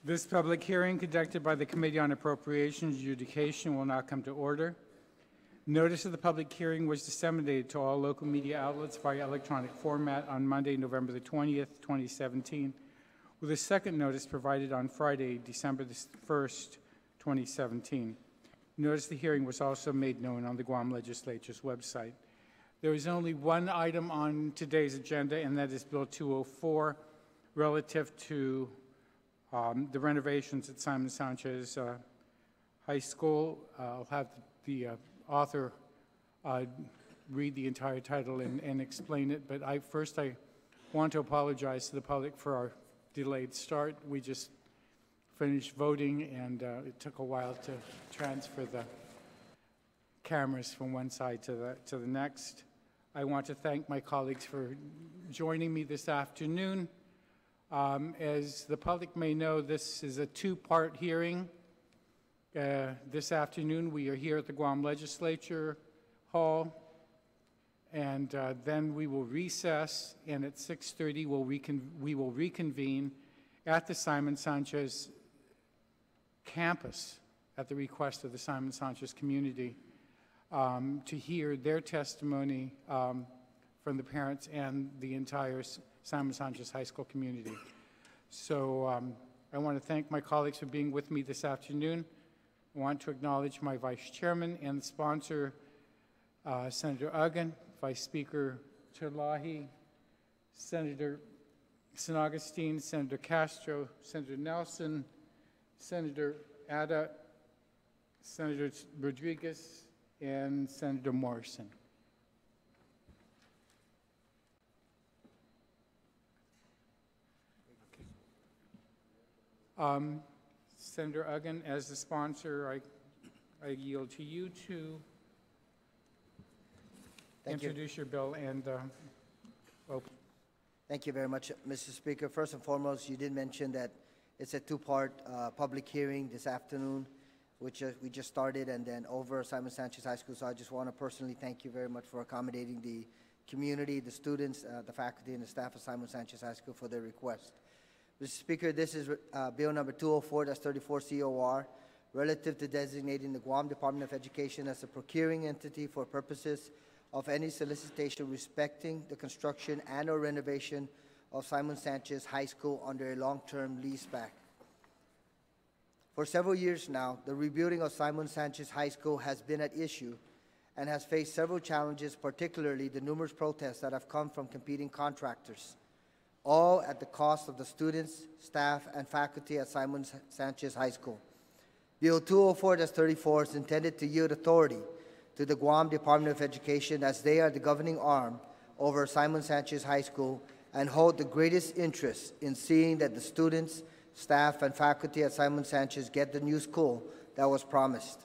This public hearing conducted by the Committee on Appropriations and Adjudication will now come to order. Notice of the public hearing was disseminated to all local media outlets via electronic format on Monday, November the 20th, 2017, with a second notice provided on Friday, December the 1st, 2017. Notice of the hearing was also made known on the Guam Legislature's website. There is only one item on today's agenda, and that is Bill 204, relative to the renovations at Simon Sanchez High School. I'll have the author read the entire title and explain it, but first I want to apologize to the public for our delayed start. We just finished voting, and it took a while to transfer the cameras from one side to the next. I want to thank my colleagues for joining me this afternoon. As the public may know, this is a two-part hearing. This afternoon, we are here at the Guam Legislature Hall, and then we will recess, and at 6:30, we will reconvene at the Simon Sanchez campus at the request of the Simon Sanchez community to hear their testimony from the parents and the entire Simon Sanchez High School community. So I want to thank my colleagues for being with me this afternoon. I want to acknowledge my Vice Chairman and the sponsor, Senator Uggan, Vice Speaker Terlahi, Senator San Augustine, Senator Castro, Senator Nelson, Senator Ada, Senator Rodriguez, and Senator Morrison. Senator Uggan, as the sponsor, I yield to you to introduce your bill and open. Thank you very much, Mr. Speaker. First and foremost, you did mention that it's a two-part public hearing this afternoon, which we just started, and then over Simon Sanchez High School. So I just want to personally thank you very much for accommodating the community, the students, the faculty, and the staff of Simon Sanchez High School for their request. Mr. Speaker, this is Bill number 204, that's 34 COR, relative to designating the Guam Department of Education as a procuring entity for purposes of any solicitation respecting the construction and or renovation of Simon Sanchez High School under a long-term leaseback. For several years now, the rebuilding of Simon Sanchez High School has been at issue and has faced several challenges, particularly the numerous protests that have come from competing contractors, all at the cost of the students, staff, and faculty at Simon Sanchez High School. Bill 204-34 is intended to yield authority to the Guam Department of Education, as they are the governing arm over Simon Sanchez High School and hold the greatest interest in seeing that the students, staff, and faculty at Simon Sanchez get the new school that was promised.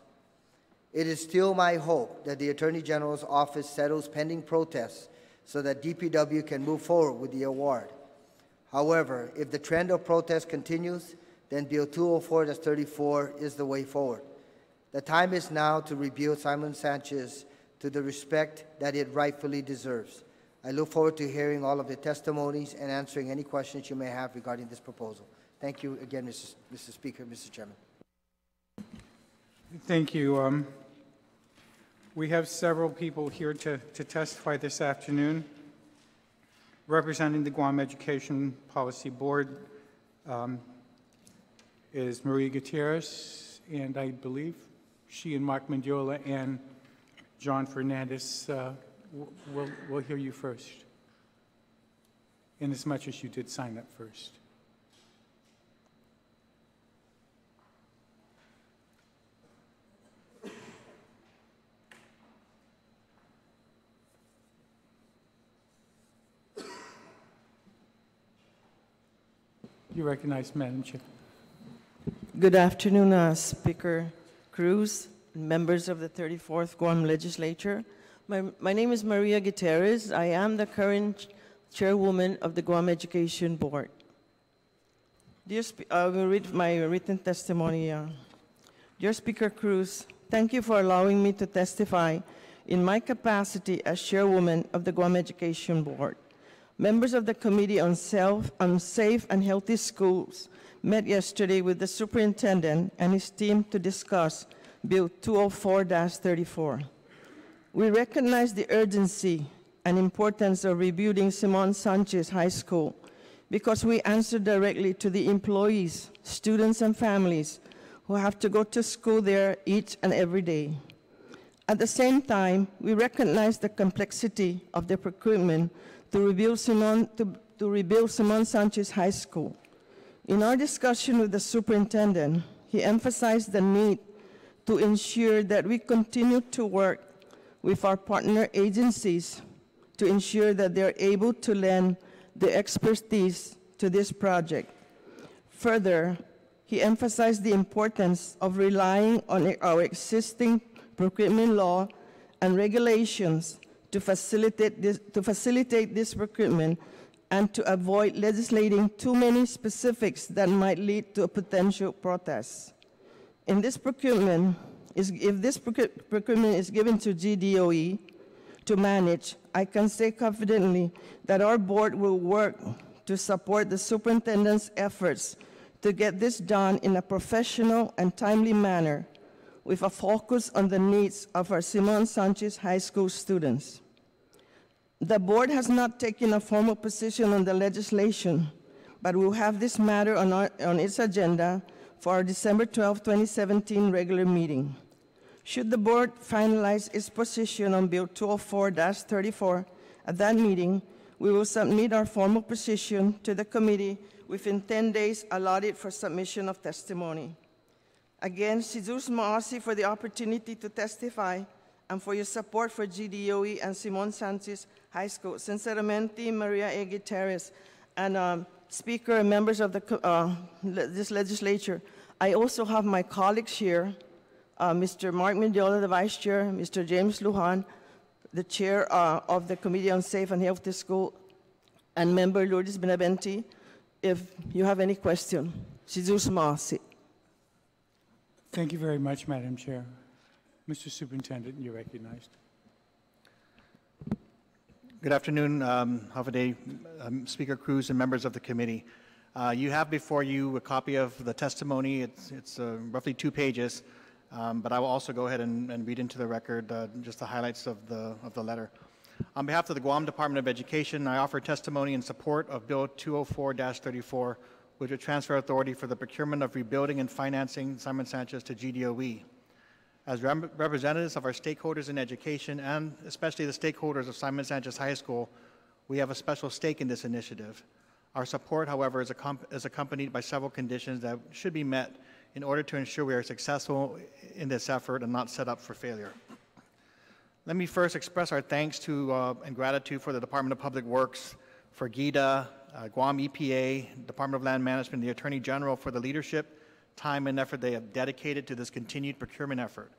It is still my hope that the Attorney General's office settles pending protests so that DPW can move forward with the award. However, if the trend of protest continues, then Bill 204-34 is the way forward. The time is now to rebuild Simon Sanchez to the respect that it rightfully deserves. I look forward to hearing all of the testimonies and answering any questions you may have regarding this proposal. Thank you again, Mr. Speaker, Mr. Chairman. Thank you. We have several people here to testify this afternoon. Representing the Guam Education Policy Board is Maria Gutierrez, and I believe she and Mark Mendiola and John Fernandez will hear you first, in as much as you did sign up first. You recognize, Madam Chair. Good afternoon, Speaker Cruz, members of the 34th Guam Legislature. My name is Maria Gutierrez. I am the current chairwoman of the Guam Education Board. I will read my written testimony. Dear Speaker Cruz, thank you for allowing me to testify in my capacity as chairwoman of the Guam Education Board. Members of the Committee on Safe and Healthy Schools met yesterday with the superintendent and his team to discuss Bill 204-34. We recognize the urgency and importance of rebuilding Simon Sanchez High School because we answer directly to the employees, students, and families who have to go to school there each and every day. At the same time, we recognize the complexity of the procurement to rebuild Simon Sanchez High School. In our discussion with the superintendent, he emphasized the need to ensure that we continue to work with our partner agencies to ensure that they're able to lend the expertise to this project. Further, he emphasized the importance of relying on our existing procurement law and regulations to facilitate this procurement and to avoid legislating too many specifics that might lead to a potential protest. If this procurement is given to GDOE to manage, I can say confidently that our board will work to support the superintendent's efforts to get this done in a professional and timely manner with a focus on the needs of our Simon Sanchez High School students. The board has not taken a formal position on the legislation, but will have this matter on its agenda for our December 12, 2017 regular meeting. Should the board finalize its position on Bill 204-34 at that meeting, we will submit our formal position to the committee within 10 days allotted for submission of testimony. Again, Jesus Maasi for the opportunity to testify and for your support for GDOE and Simon Sanchez High School. Sinceramente, Maria A. Gutierrez. And Speaker and members of this legislature, I also have my colleagues here, Mr. Mark Mendiola, the Vice Chair, Mr. James Lujan, the Chair of the Committee on Safe and Healthy School, and Member Lourdes Benavente, if you have any question. Jesus Maasi. Thank you very much, Madam Chair. Mr. Superintendent, you're recognized. Good afternoon, Havaday, Speaker Cruz, and members of the committee. You have before you a copy of the testimony. It's roughly 2 pages, but I will also go ahead and read into the record just the highlights of the letter. On behalf of the Guam Department of Education, I offer testimony in support of Bill 204-34, which would transfer authority for the procurement of rebuilding and financing Simon Sanchez to GDOE. As representatives of our stakeholders in education, and especially the stakeholders of Simon Sanchez High School, we have a special stake in this initiative. Our support, however, is accompanied by several conditions that should be met in order to ensure we are successful in this effort and not set up for failure. Let me first express our thanks to and gratitude for the Department of Public Works, for GIDA, Guam EPA, Department of Land Management, and the Attorney General for the leadership, time, and effort they have dedicated to this continued procurement effort.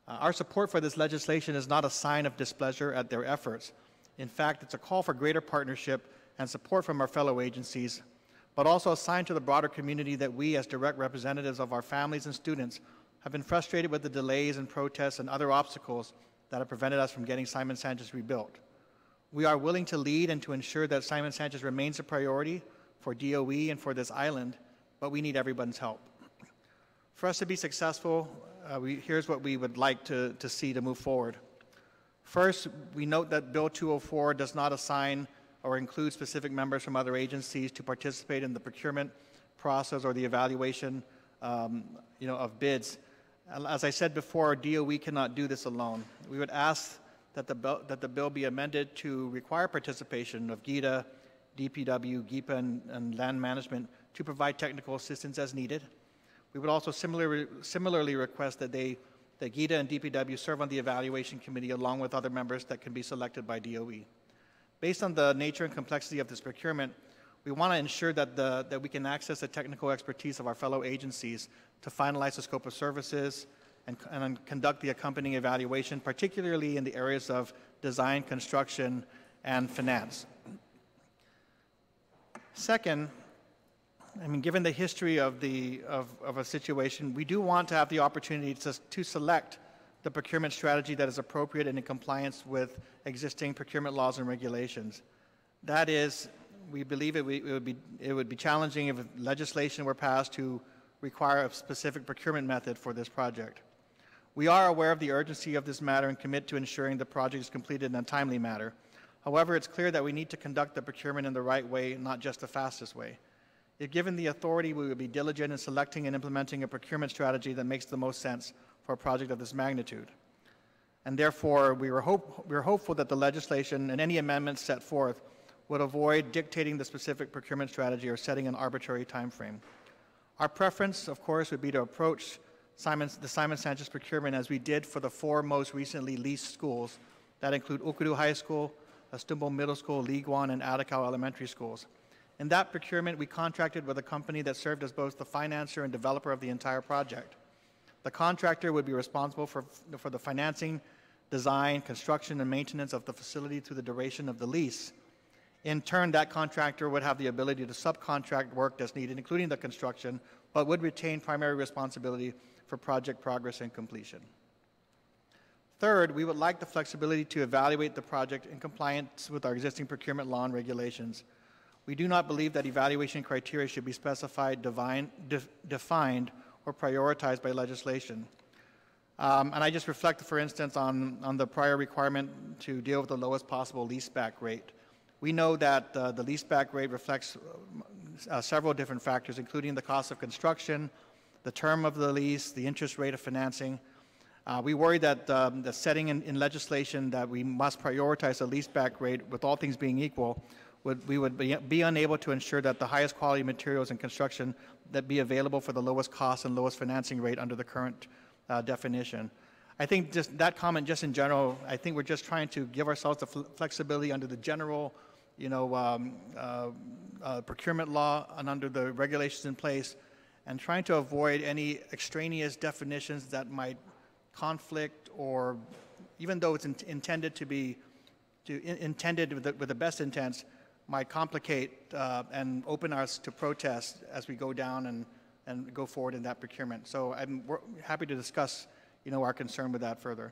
Our support for this legislation is not a sign of displeasure at their efforts. In fact, it's a call for greater partnership and support from our fellow agencies, but also a sign to the broader community that we, as direct representatives of our families and students, have been frustrated with the delays and protests and other obstacles that have prevented us from getting Simon Sanchez rebuilt. We are willing to lead and to ensure that Simon Sanchez remains a priority for DOE and for this island, but we need everyone's help. For us to be successful, here's what we would like to see to move forward. First, we note that Bill 204 does not assign or include specific members from other agencies to participate in the procurement process or the evaluation of bids. As I said before, DOE cannot do this alone. We would ask that the bill be amended to require participation of GIDA, DPW, GIPA, and land management to provide technical assistance as needed. We would also similarly request that GIDA and DPW serve on the evaluation committee along with other members that can be selected by DOE. Based on the nature and complexity of this procurement, we want to ensure that we can access the technical expertise of our fellow agencies to finalize the scope of services and conduct the accompanying evaluation, particularly in the areas of design, construction, and finance. Second, given the history of a situation, we do want to have the opportunity to select the procurement strategy that is appropriate and in compliance with existing procurement laws and regulations. That is, we believe it would be challenging if legislation were passed to require a specific procurement method for this project. We are aware of the urgency of this matter and commit to ensuring the project is completed in a timely manner. However, it's clear that we need to conduct the procurement in the right way, not just the fastest way. If given the authority, we would be diligent in selecting and implementing a procurement strategy that makes the most sense for a project of this magnitude. And therefore, we are hopeful that the legislation and any amendments set forth would avoid dictating the specific procurement strategy or setting an arbitrary time frame. Our preference, of course, would be to approach the Simon Sanchez procurement as we did for the 4 most recently leased schools that include Ukuru High School, Astumbo Middle School, Liguan, and Atacao Elementary Schools. In that procurement, we contracted with a company that served as both the financer and developer of the entire project. The contractor would be responsible for the financing, design, construction, and maintenance of the facility through the duration of the lease. In turn, that contractor would have the ability to subcontract work that's needed, including the construction, but would retain primary responsibility for project progress and completion. Third, we would like the flexibility to evaluate the project in compliance with our existing procurement law and regulations. We do not believe that evaluation criteria should be specified, defined, or prioritized by legislation. And I just reflect, for instance, on the prior requirement to deal with the lowest possible leaseback rate. We know that the leaseback rate reflects several different factors, including the cost of construction, the term of the lease, the interest rate of financing. We worry that the setting in legislation that we must prioritize the leaseback rate, with all things being equal, we would be unable to ensure that the highest quality materials and construction that be available for the lowest cost and lowest financing rate under the current definition. I think just that comment, just in general, I think we're just trying to give ourselves the flexibility under the general, procurement law and under the regulations in place, and trying to avoid any extraneous definitions that might conflict, or even though it's intended to be intended with the best intents, might complicate and open us to protest as we go down and go forward in that procurement. So we're happy to discuss, our concern with that further.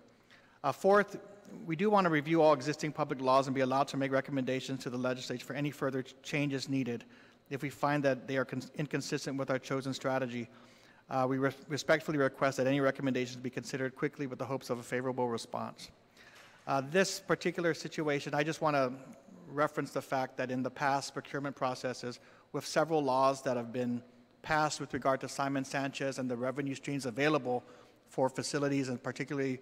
Fourth, we do want to review all existing public laws and be allowed to make recommendations to the legislature for any further changes needed if we find that they are inconsistent with our chosen strategy. We respectfully request that any recommendations be considered quickly with the hopes of a favorable response. This particular situation, I just want to reference the fact that in the past procurement processes, with several laws that have been passed with regard to Simon Sanchez and the revenue streams available for facilities, and particularly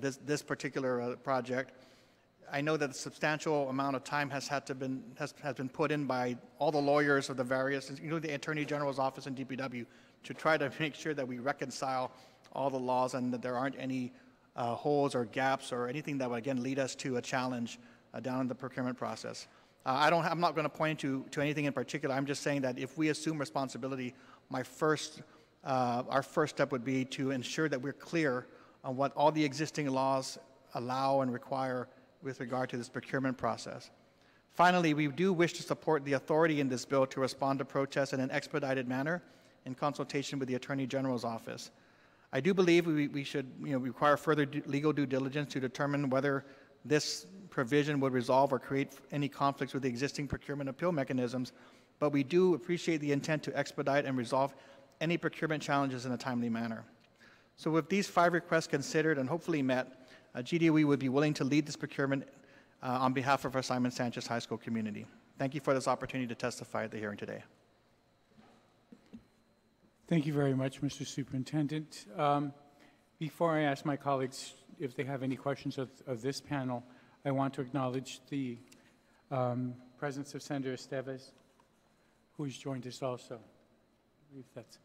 this particular project, I know that a substantial amount of time has been put in by all the lawyers of the various, including the Attorney General's office and DPW, to try to make sure that we reconcile all the laws and that there aren't any holes or gaps or anything that would, again, lead us to a challenge down in the procurement process. I'm not going to point to anything in particular. I'm just saying that if we assume responsibility, our first step would be to ensure that we're clear on what all the existing laws allow and require with regard to this procurement process. Finally, we do wish to support the authority in this bill to respond to protests in an expedited manner in consultation with the Attorney General's office. I do believe we should require further legal due diligence to determine whether this provision would resolve or create any conflicts with the existing procurement appeal mechanisms, but we do appreciate the intent to expedite and resolve any procurement challenges in a timely manner. So with these 5 requests considered and hopefully met, GDOE would be willing to lead this procurement on behalf of our Simon Sanchez High School community. Thank you for this opportunity to testify at the hearing today. Thank you very much, Mr. Superintendent. Before I ask my colleagues if they have any questions of this panel, I want to acknowledge the presence of Senator Esteves, who's joined us also. I believe that's.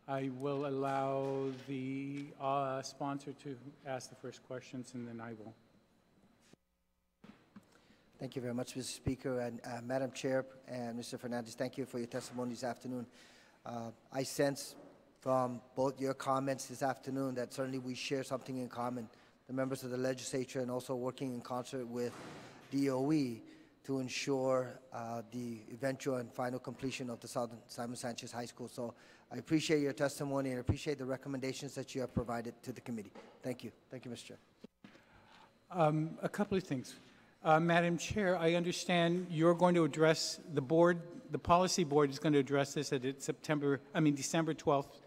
I will allow the sponsor to ask the first questions, and then I will. Thank you very much, Mr. Speaker, and Madam Chair and Mr. Fernandez, thank you for your testimony this afternoon. I sense from both your comments this afternoon that certainly we share something in common, the members of the legislature, and also working in concert with DOE to ensure the eventual and final completion of the Simon Sanchez High School. So I appreciate your testimony and appreciate the recommendations that you have provided to the committee. Thank you. Thank you, Mr. Chair. A couple of things. Madam Chair, I understand you're going to address the board, the policy board is going to address this at its December 12th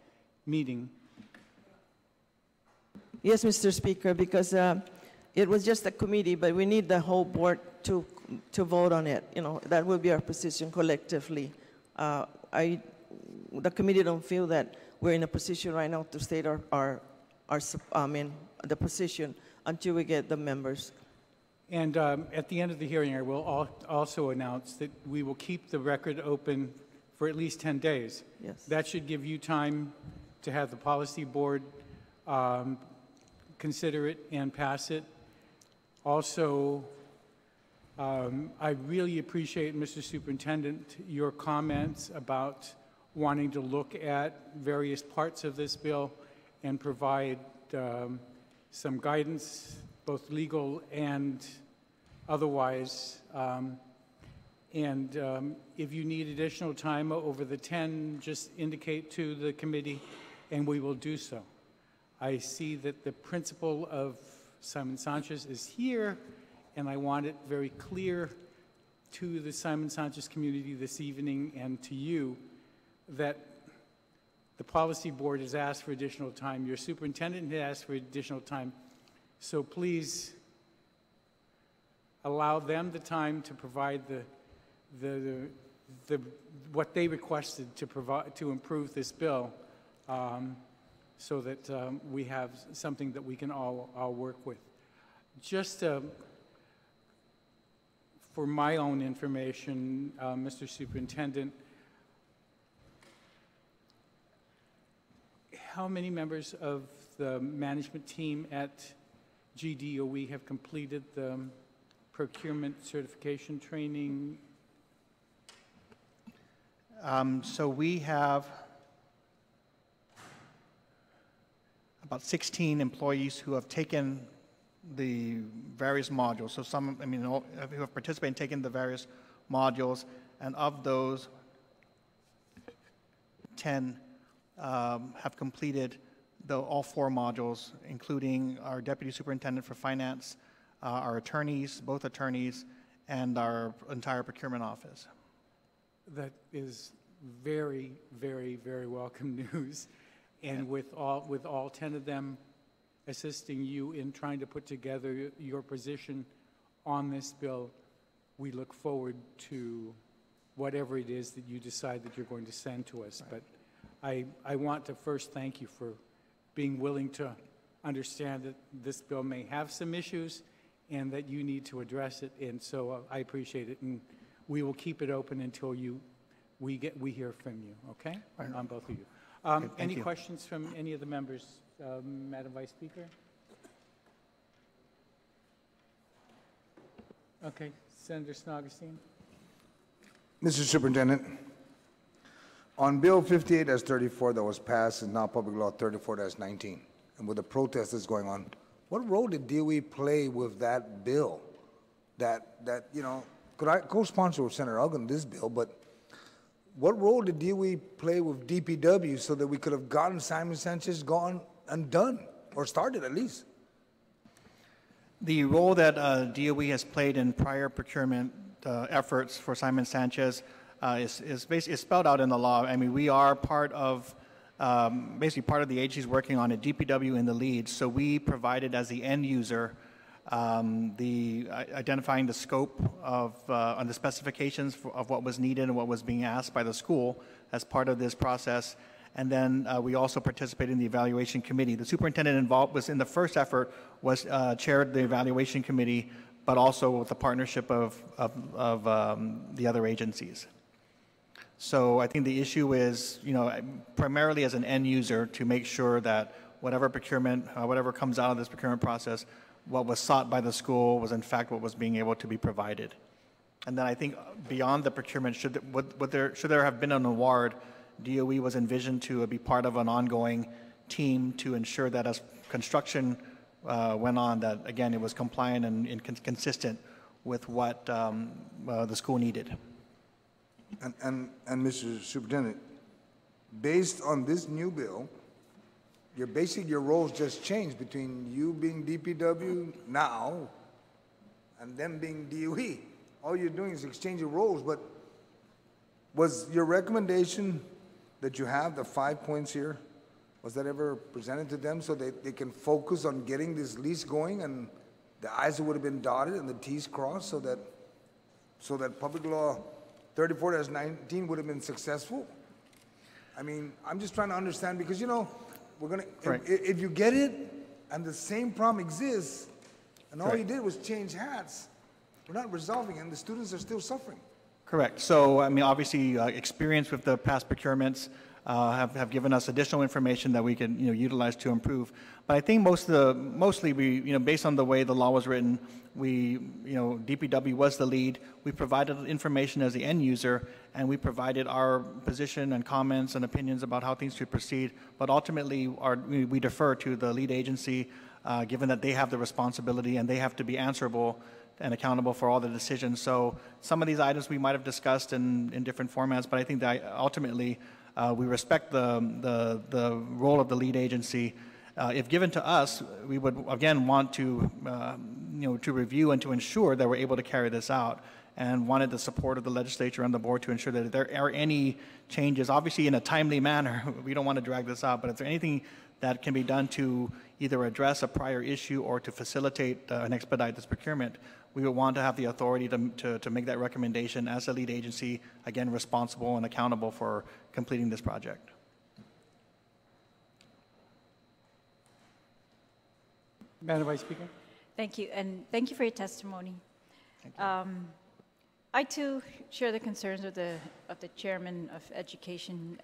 meeting. Yes, Mr. Speaker, because it was just a committee, but we need the whole board to vote on it. You know, that will be our position collectively. The committee don't feel that we're in a position right now to state the position until we get the members. And at the end of the hearing, I will also announce that we will keep the record open for at least 10 days. Yes. That should give you time to have the policy board consider it and pass it. Also, I really appreciate, Mr. Superintendent, your comments about wanting to look at various parts of this bill and provide some guidance, both legal and otherwise. If you need additional time over the 10, just indicate to the committee, and we will do so. I see that the principal of Simon Sanchez is here, and I want it very clear to the Simon Sanchez community this evening and to you that the policy board has asked for additional time. Your superintendent has asked for additional time. So please allow them the time to provide what they requested to provide to improve this bill, so that we have something that we can all work with. Just for my own information, Mr. Superintendent, how many members of the management team at GDOE have completed the procurement certification training? So we have about 16 employees who have taken the various modules. So some, who have participated in taking the various modules, and of those, 10 have completed all 4 modules, including our Deputy Superintendent for Finance, our attorneys, both attorneys, and our entire procurement office. That is very, very, very welcome news. And with all 10 of them assisting you in trying to put together your position on this bill, we look forward to whatever it is that you decide that you're going to send to us. Right. But I want to first thank you for being willing to understand that this bill may have some issues and that you need to address it. And so I appreciate it. And we will keep it open until we hear from you, okay? Right. On both of you. Okay, any you. questions from any of the members? Madam Vice Speaker? Okay, Senator Snogestein. Mr. Superintendent, on Bill 58-34 that was passed and now Public Law 34-19, and with the protest that's going on, what role did DOE play with that bill? That could I co-sponsor with Senator Uggan this bill, but what role did DOE play with DPW so that we could have gotten Simon Sanchez gone and done, or started at least? The role that DOE has played in prior procurement efforts for Simon Sanchez is spelled out in the law. I mean, we are part of, basically part of the agencies working on it, DPW in the lead. So we provided as the end user identifying the scope of and the specifications of what was needed and what was being asked by the school as part of this process. And then we also participated in the evaluation committee. The superintendent involved was in the first effort was chaired the evaluation committee, but also with the partnership of the other agencies. So I think the issue is, primarily as an end user to make sure that whatever procurement, whatever comes out of this procurement process, what was sought by the school was in fact what was being able to be provided. And then I think beyond the procurement, should there have been an award, DOE was envisioned to be part of an ongoing team to ensure that as construction went on, that again it was compliant and consistent with what the school needed. And Mr. Superintendent, based on this new bill your roles just changed between you being DPW now and them being DOE. All you're doing is exchanging roles, but was your recommendation that you have, the 5 points here, was that ever presented to them so that they can focus on getting this lease going and the I's would have been dotted and the T's crossed so that Public Law 34-19 would have been successful? I mean, I'm just trying to understand because, we're gonna, if you get it and the same problem exists and all you did was change hats, we're not resolving it and the students are still suffering. Correct. So, I mean, obviously, experience with the past procurements have given us additional information that we can, utilize to improve. But I think mostly we, based on the way the law was written, we, DPW was the lead. We provided information as the end user, and we provided our position and comments and opinions about how things should proceed. But ultimately, we defer to the lead agency, given that they have the responsibility and they have to be answerable and accountable for all the decisions. So some of these items we might have discussed in different formats, but I think that ultimately we respect the role of the lead agency. If given to us, we would again want to to review and to ensure that we're able to carry this out, and wanted the support of the legislature and the board to ensure that if there are any changes, obviously in a timely manner, we don't want to drag this out, but if there's anything that can be done to either address a prior issue or to facilitate and expedite this procurement, we would want to have the authority to make that recommendation as a lead agency, again, responsible and accountable for completing this project. Madam Vice Speaker. Thank you, and thank you for your testimony. I too share the concerns of the chairman of education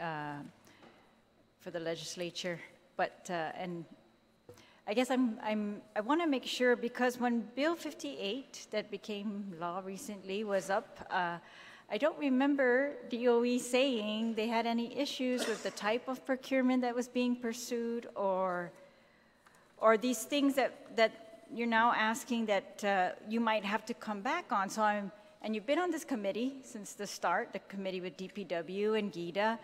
for the legislature, but and I guess I want to make sure, because when Bill 58 that became law recently was up, I don't remember DOE saying they had any issues with the type of procurement that was being pursued, or these things that you're now asking that you might have to come back on. So and you've been on this committee since the start, the committee with DPW and GIDA,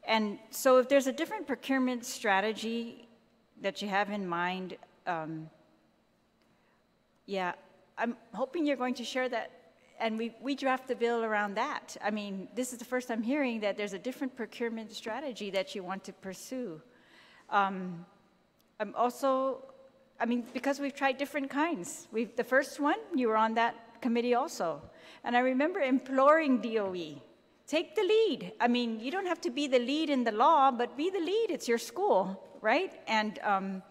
and so if there's a different procurement strategy that you have in mind, yeah, I'm hoping you're going to share that, and we draft the bill around that. I mean, this is the first I'm hearing that there's a different procurement strategy that you want to pursue. I'm also, I mean, because we've tried different kinds. The first one, you were on that committee also, and I remember imploring DOE, take the lead. I mean, you don't have to be the lead in the law, but be the lead. It's your school, right? And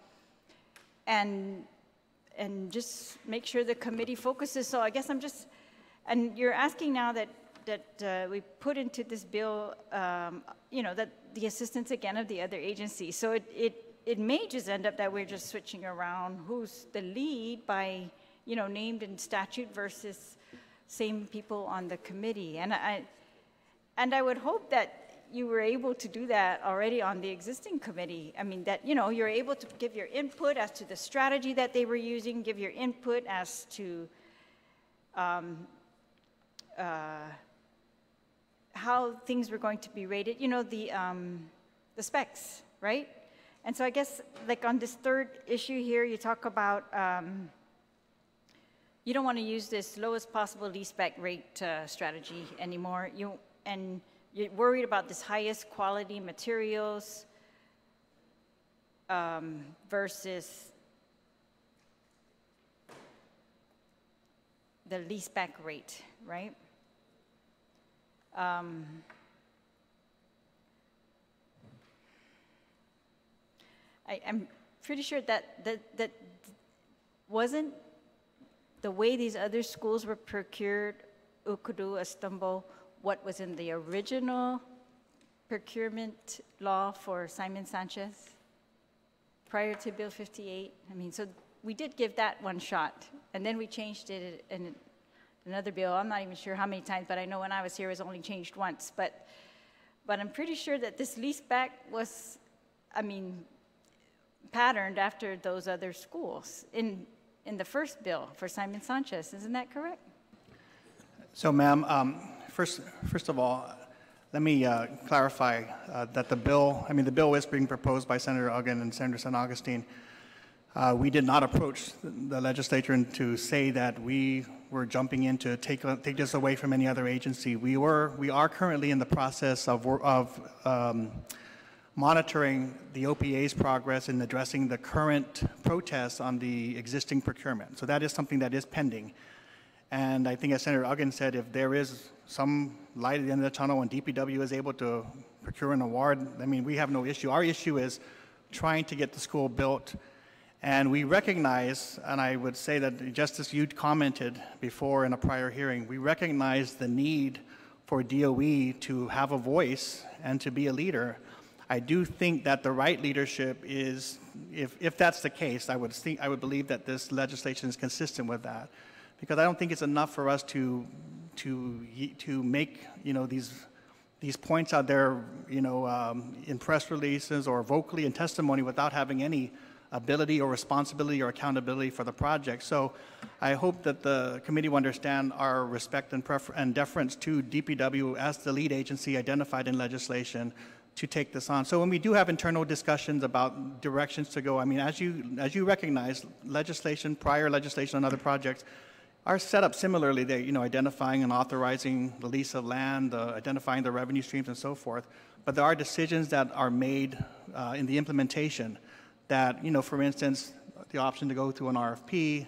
just make sure the committee focuses. So I guess I'm just, and you're asking now that we put into this bill, that the assistance again of the other agencies. So it may just end up that we're just switching around who's the lead by, named in statute versus same people on the committee. And I would hope that you were able to do that already on the existing committee. I mean, that, you're able to give your input as to the strategy that they were using, give your input as to how things were going to be rated, the specs, right? And so I guess, like on this third issue here, you talk about you don't want to use this lowest possible lease back rate strategy anymore. And you're worried about this highest quality materials versus the lease back rate, right? I'm pretty sure that wasn't the way these other schools were procured, Ukudu, Istanbul, what was in the original procurement law for Simon Sanchez prior to Bill 58. I mean, so we did give that one shot, and then we changed it in another bill. I'm not even sure how many times, but I know when I was here it was only changed once. But I'm pretty sure that this lease back was, patterned after those other schools in the first bill for Simon Sanchez. Isn't that correct? So, ma'am, first of all, Let me clarify that the bill is being proposed by Senator Uggan and Senator San Augustine. We did not approach the legislature to say that we were jumping in to take this away from any other agency. We are currently in the process of monitoring the OPA's progress in addressing the current protests on the existing procurement. So that is something that is pending. And I think, as Senator Uggan said, if there is some light at the end of the tunnel and DPW is able to procure an award, I mean, we have no issue. Our issue is trying to get the school built. And we recognize, and I would say that just as you'd commented before in a prior hearing, we recognize the need for DOE to have a voice and to be a leader. I do think that the right leadership is, if that's the case, I would believe that this legislation is consistent with that. Because I don't think it's enough for us to make, you know, these points out there, you know, in press releases or vocally in testimony without having any ability or responsibility or accountability for the project. So I hope that the committee will understand our respect and deference to DPW as the lead agency identified in legislation to take this on. So when we do have internal discussions about directions to go, I mean, as you recognize, prior legislation on other projects are set up similarly. They, you know, identifying and authorizing the lease of land, identifying the revenue streams and so forth. But there are decisions that are made in the implementation that, you know, for instance, the option to go through an RFP,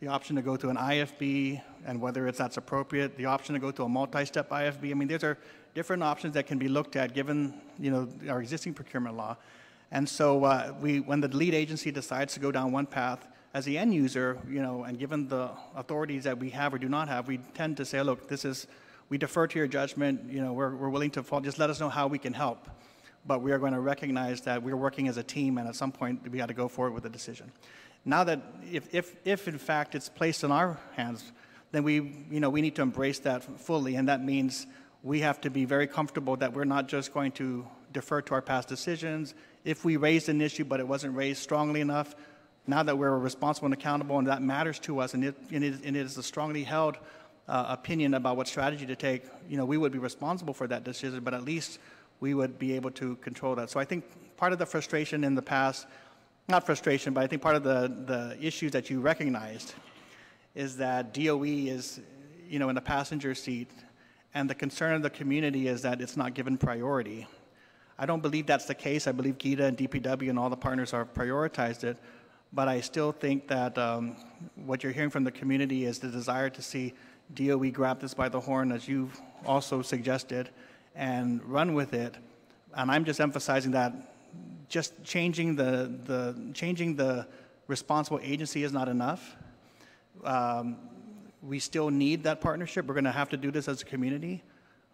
the option to go through an IFB, and whether that's appropriate, the option to go to a multi-step IFB. I mean, these are different options that can be looked at given, you know, our existing procurement law. And so when the lead agency decides to go down one path, as the end user, you know, and given the authorities that we have or do not have, we tend to say, look, we defer to your judgment, you know, we're willing to fall, just let us know how we can help. But we are going to recognize that we're working as a team, and at some point we got to go forward with a decision. Now that if in fact it's placed in our hands, then we need to embrace that fully, and that means we have to be very comfortable that we're not just going to defer to our past decisions. If we raised an issue but it wasn't raised strongly enough, now that we're responsible and accountable and that matters to us, and it is a strongly held opinion about what strategy to take, you know, we would be responsible for that decision, but at least we would be able to control that. So I think part of the frustration in the past, not frustration, but I think part of the issues that you recognized is that DOE is, you know, in the passenger seat, and the concern of the community is that it's not given priority. I don't believe that's the case. I believe GITA and DPW and all the partners have prioritized it, but I still think that what you're hearing from the community is the desire to see DOE grab this by the horn, as you've also suggested, and run with it. And I'm just emphasizing that just changing the responsible agency is not enough. We still need that partnership. We're going to have to do this as a community,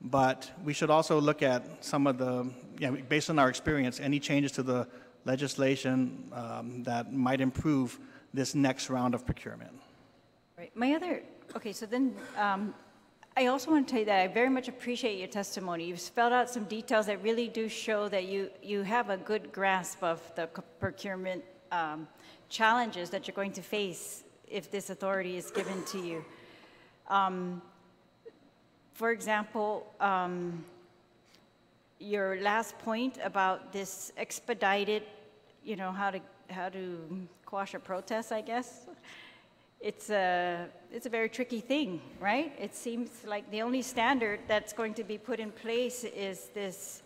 but we should also look at some of the, you know, based on our experience, any changes to the legislation that might improve this next round of procurement. Right. Okay, so then I also want to tell you that I very much appreciate your testimony. You've spelled out some details that really do show that you have a good grasp of the procurement challenges that you're going to face if this authority is given to you. For example, your last point about this expedited, you know, how to quash a protest, I guess. It's a very tricky thing, right? It seems like the only standard that's going to be put in place is this,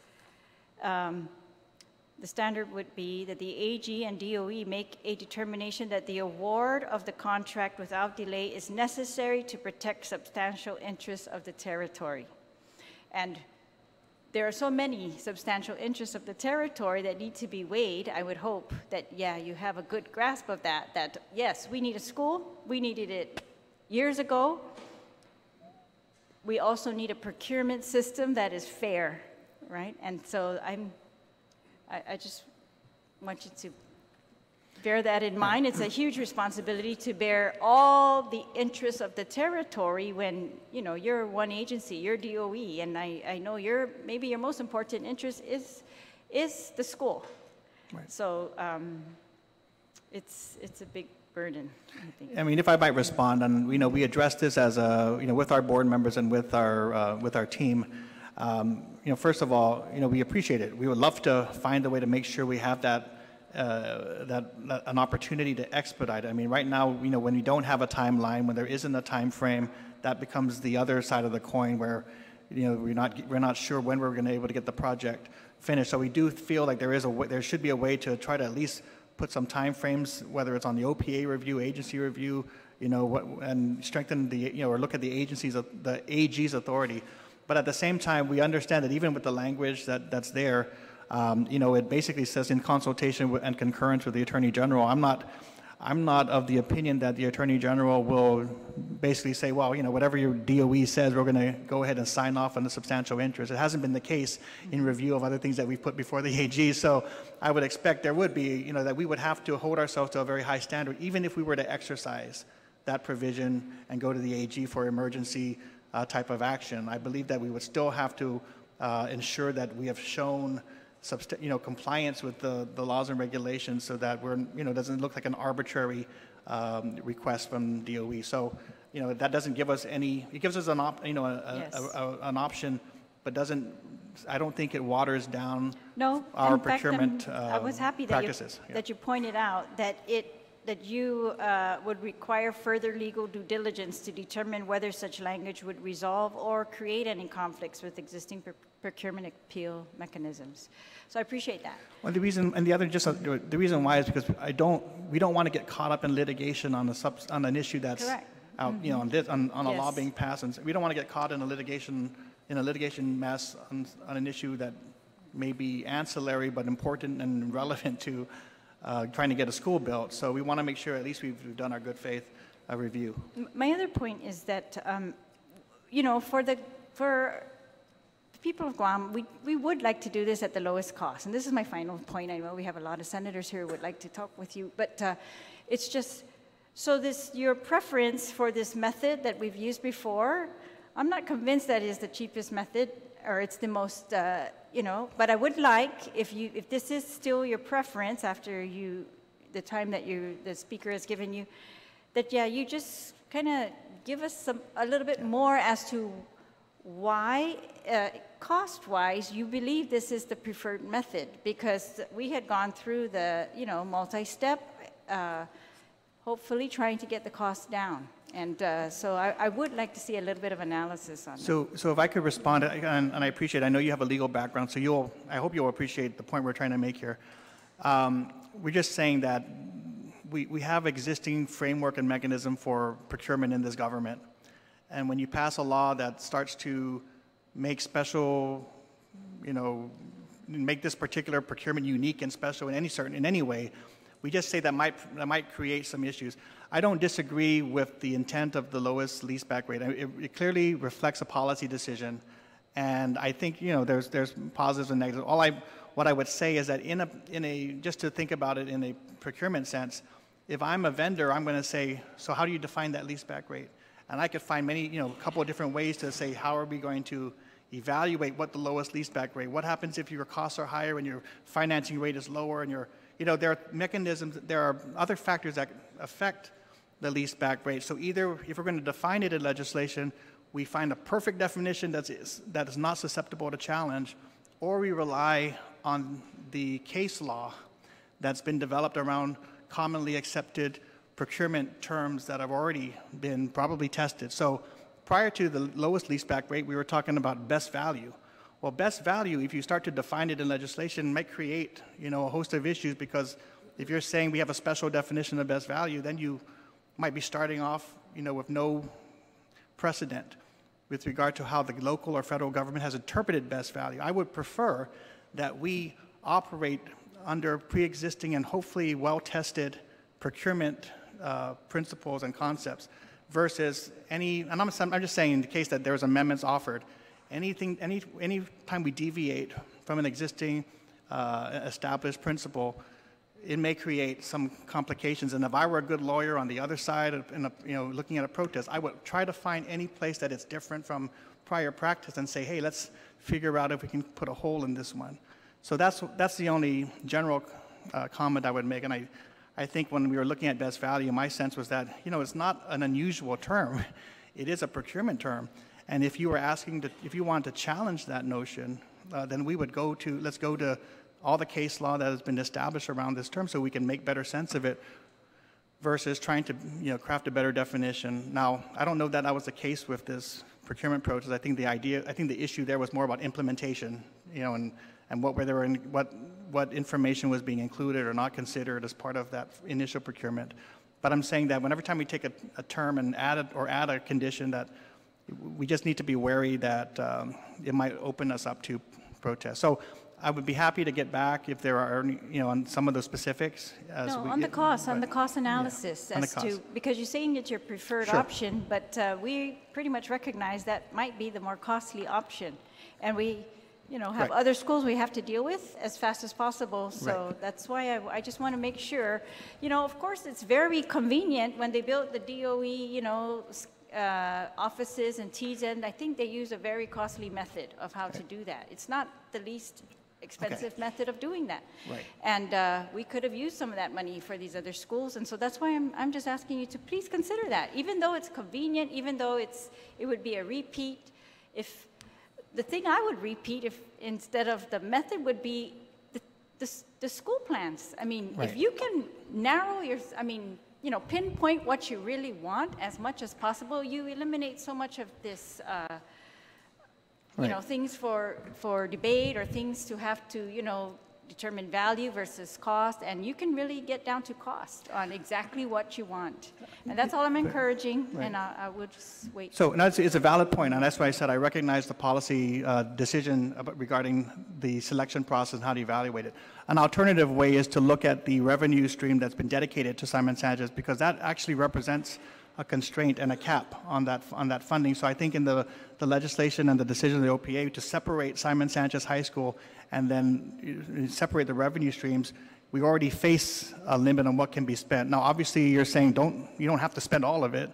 the standard would be that the AG and DOE make a determination that the award of the contract without delay is necessary to protect substantial interests of the territory. And there are so many substantial interests of the territory that need to be weighed. I would hope that, yeah, you have a good grasp of that, that yes, we need a school. We needed it years ago. We also need a procurement system that is fair, right? And so I just want you to bear that in mind. It's a huge responsibility to bear all the interests of the territory when, you know, you're one agency, you're DOE, and I know maybe your most important interest is the school. Right. So it's a big burden, I think. I mean, if I might respond, and you know, we addressed this as with our board members and with our team. First of all, we appreciate it. We would love to find a way to make sure we have that an opportunity to expedite it. I mean, right now, when we don't have a timeline, when there isn't a time frame, that becomes the other side of the coin where, we're not sure when we're going to be able to get the project finished. So we do feel like there should be a way to try to at least put some time frames, whether it's on the OPA review, agency review, and strengthen or look at the the AG's authority. But at the same time, we understand that even with the language that's there, it basically says in consultation and concurrence with the Attorney General. I'm not of the opinion that the Attorney General will basically say, well, whatever your DOE says, we're going to go ahead and sign off on the substantial interest. It hasn't been the case in review of other things that we've put before the AG. So I would expect there would be, that we would have to hold ourselves to a very high standard, even if we were to exercise that provision and go to the AG for emergency type of action. I believe that we would still have to ensure that we have shown compliance with the laws and regulations, so that it doesn't look like an arbitrary request from DOE. So, that doesn't give us it gives us an option, but I don't think it waters down our procurement I was happy practices. That you pointed out that you would require further legal due diligence to determine whether such language would resolve or create any conflicts with existing procurement appeal mechanisms. So I appreciate that. Well, the reason why is because we don't want to get caught up in litigation on an issue that's out, on a law being passed, and we don't want to get caught in a litigation mess on an issue that may be ancillary but important and relevant to trying to get a school built. So we want to make sure at least we've done our good faith review. My other point is that, for the people of Guam, we would like to do this at the lowest cost. And this is my final point. I know we have a lot of senators here who would like to talk with you, but it's just, so your preference for this method that we've used before, I'm not convinced that is the cheapest method or it's the most, but I would like, if this is still your preference after the time that the speaker has given you, that you just kind of give us a little bit more as to why, cost-wise, you believe this is the preferred method, because we had gone through the, multi-step, hopefully trying to get the cost down. And so I would like to see a little bit of analysis on that. So if I could respond, and I appreciate it, I know you have a legal background, so I hope you'll appreciate the point we're trying to make here. We're just saying that we have existing framework and mechanism for procurement in this government. And when you pass a law that starts to make special, make this particular procurement unique and special in any way, we just say that might create some issues. I don't disagree with the intent of the lowest leaseback rate. It clearly reflects a policy decision, and I think there's positives and negatives. What I would say is that just to think about it in a procurement sense, if I'm a vendor, I'm going to say, so how do you define that leaseback rate? And I could find a couple of different ways to say, how are we going to evaluate what the lowest leaseback rate? What happens if your costs are higher and your financing rate is lower, and there are mechanisms, there are other factors that affect the leaseback rate. So either, if we're going to define it in legislation, we find a perfect definition that is not susceptible to challenge, or we rely on the case law that's been developed around commonly accepted procurement terms that have already been probably tested. So prior to the lowest leaseback rate, we were talking about best value. Well, best value, if you start to define it in legislation, might create, a host of issues, because if you're saying we have a special definition of best value, then you might be starting off, with no precedent with regard to how the local or federal government has interpreted best value. I would prefer that we operate under pre-existing and hopefully well-tested procurement principles and concepts versus and I'm just saying in the case that there's amendments offered, any time we deviate from an existing established principle, it may create some complications. And if I were a good lawyer on the other side, looking at a protest, I would try to find any place that it's different from prior practice and say, hey, let's figure out if we can put a hole in this one. So that's the only general comment I would make. And I think when we were looking at best value, my sense was that, it's not an unusual term. It is a procurement term. And if you were asking to, if you wanted to challenge that notion, then we would let's go to all the case law that has been established around this term so we can make better sense of it versus trying to craft a better definition. Now, I don't know that that was the case with this procurement process. I think the issue there was more about implementation, and what information was being included or not considered as part of that initial procurement. But I'm saying that whenever time we take a term and add a condition, that we just need to be wary that it might open us up to protest. So I would be happy to get back if there are, on some of the specifics. On the cost analysis, on the cost. Because you're saying it's your preferred option, but we pretty much recognize that might be the more costly option. And we, have other schools we have to deal with as fast as possible. So that's why I just want to make sure, of course, it's very convenient when they built the DOE, offices and TZN. I think they use a very costly method of how to do that. It's not the least expensive method of doing that. Right. And we could have used some of that money for these other schools. And so that's why I'm just asking you to please consider that. Even though it's convenient, even though it would be a repeat, if the thing I would repeat if instead of the method would be the school plans. I mean, if you can narrow pinpoint what you really want as much as possible, you eliminate so much of this things for debate or things to have to, determine value versus cost, and you can really get down to cost on exactly what you want. And that's all I'm encouraging, and I will just wait. So it's a valid point, and that's why I said I recognize the policy decision regarding the selection process and how to evaluate it. An alternative way is to look at the revenue stream that's been dedicated to Simon Sanchez, because that actually represents a constraint and a cap on that funding. So I think in the legislation and the decision of the OPA to separate Simon Sanchez High School and then separate the revenue streams, we already face a limit on what can be spent. Now, obviously, you're saying you don't have to spend all of it,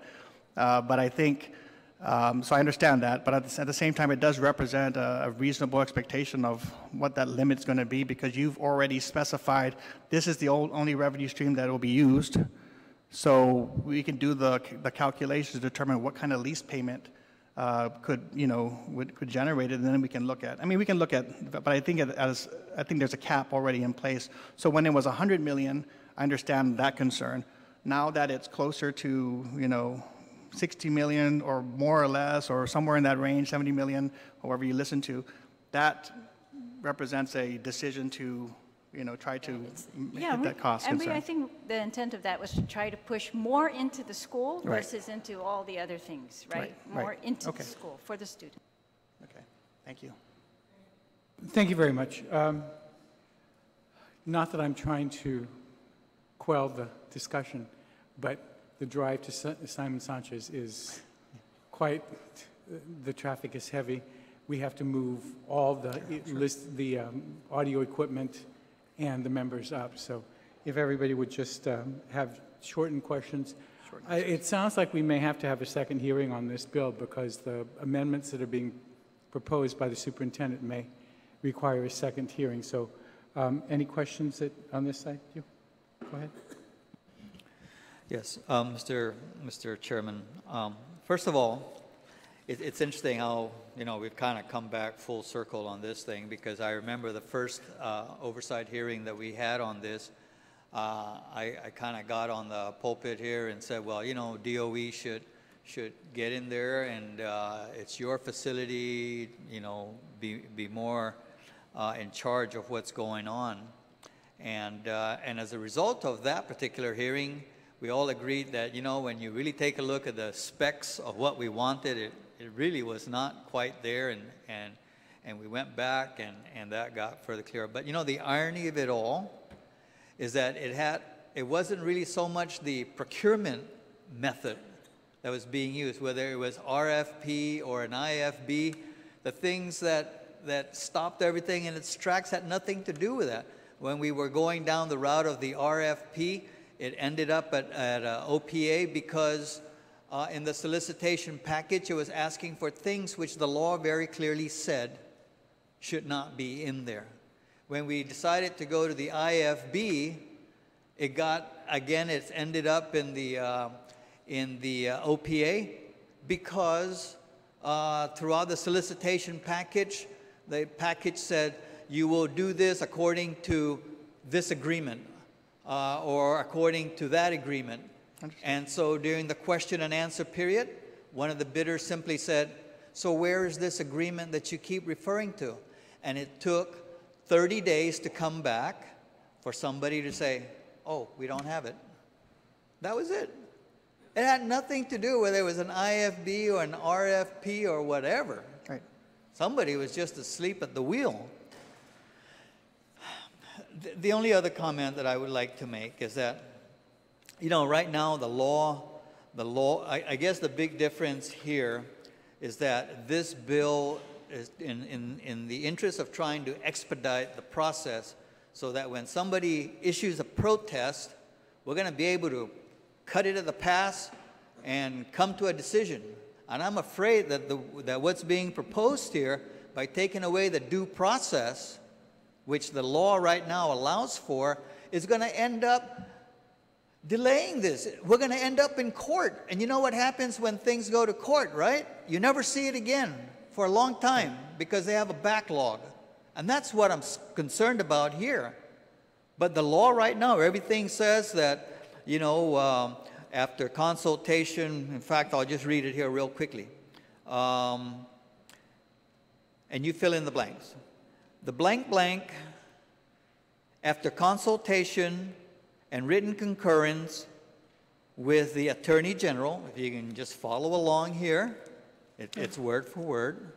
but I think, so I understand that, but at the same time, it does represent a reasonable expectation of what that limit's going to be, because you've already specified this is the only revenue stream that will be used. So we can do the calculations to determine what kind of lease payment could generate it, and then we can look at. But I think there's a cap already in place. So when it was $100 million, I understand that concern. Now that it's closer to 60 million or more or less, or somewhere in that range, 70 million, however you listen to, that represents a decision to try to hit that cost concern. I think the intent of that was to try to push more into the school versus into all the other things, right? More into the school for the student. Okay, thank you. Thank you very much. Not that I'm trying to quell the discussion, but the drive to Simon Sanchez is quite, the traffic is heavy. We have to move all the audio equipment and the members up. So if everybody would just have shortened questions. It sounds like we may have to have a second hearing on this bill, because the amendments that are being proposed by the superintendent may require a second hearing. So any questions on this side? You? Go ahead. Yes, Mr. Chairman. First of all, it's interesting how, we've kind of come back full circle on this thing, because I remember the first oversight hearing that we had on this, I kind of got on the pulpit here and said, well, DOE should get in there, and it's your facility, be more in charge of what's going on. And as a result of that particular hearing, we all agreed that, when you really take a look at the specs of what we wanted, it really was not quite there, and we went back, and that got further clear. But the irony of it all is that it wasn't really so much the procurement method that was being used, whether it was RFP or an IFB. The things that stopped everything in its tracks had nothing to do with that. When we were going down the route of the RFP, it ended up at OPA because in the solicitation package, it was asking for things which the law very clearly said should not be in there. When we decided to go to the IFB, it's ended up in the OPA because throughout the solicitation package, the package said, you will do this according to this agreement or according to that agreement. And so during the question and answer period, one of the bidders simply said, so where is this agreement that you keep referring to? And it took 30 days to come back for somebody to say, oh, we don't have it. That was it. It had nothing to do whether it was an IFB or an RFP or whatever. Right. Somebody was just asleep at the wheel. The only other comment that I would like to make is that, you know, right now the law, I guess the big difference here is that this bill is in the interest of trying to expedite the process so that when somebody issues a protest, we're going to be able to cut it at the pass and come to a decision. And I'm afraid that what's being proposed here, by taking away the due process, which the law right now allows for, is going to end up delaying this. We're going to end up in court. And you know what happens when things go to court, right? You never see it again for a long time because they have a backlog. And that's what I'm concerned about here. But the law right now, everything says that, you know, after consultation, in fact, I'll just read it here real quickly. And you fill in the blanks. The blank blank, after consultation and written concurrence with the Attorney General, if you can just follow along here, it's word for word,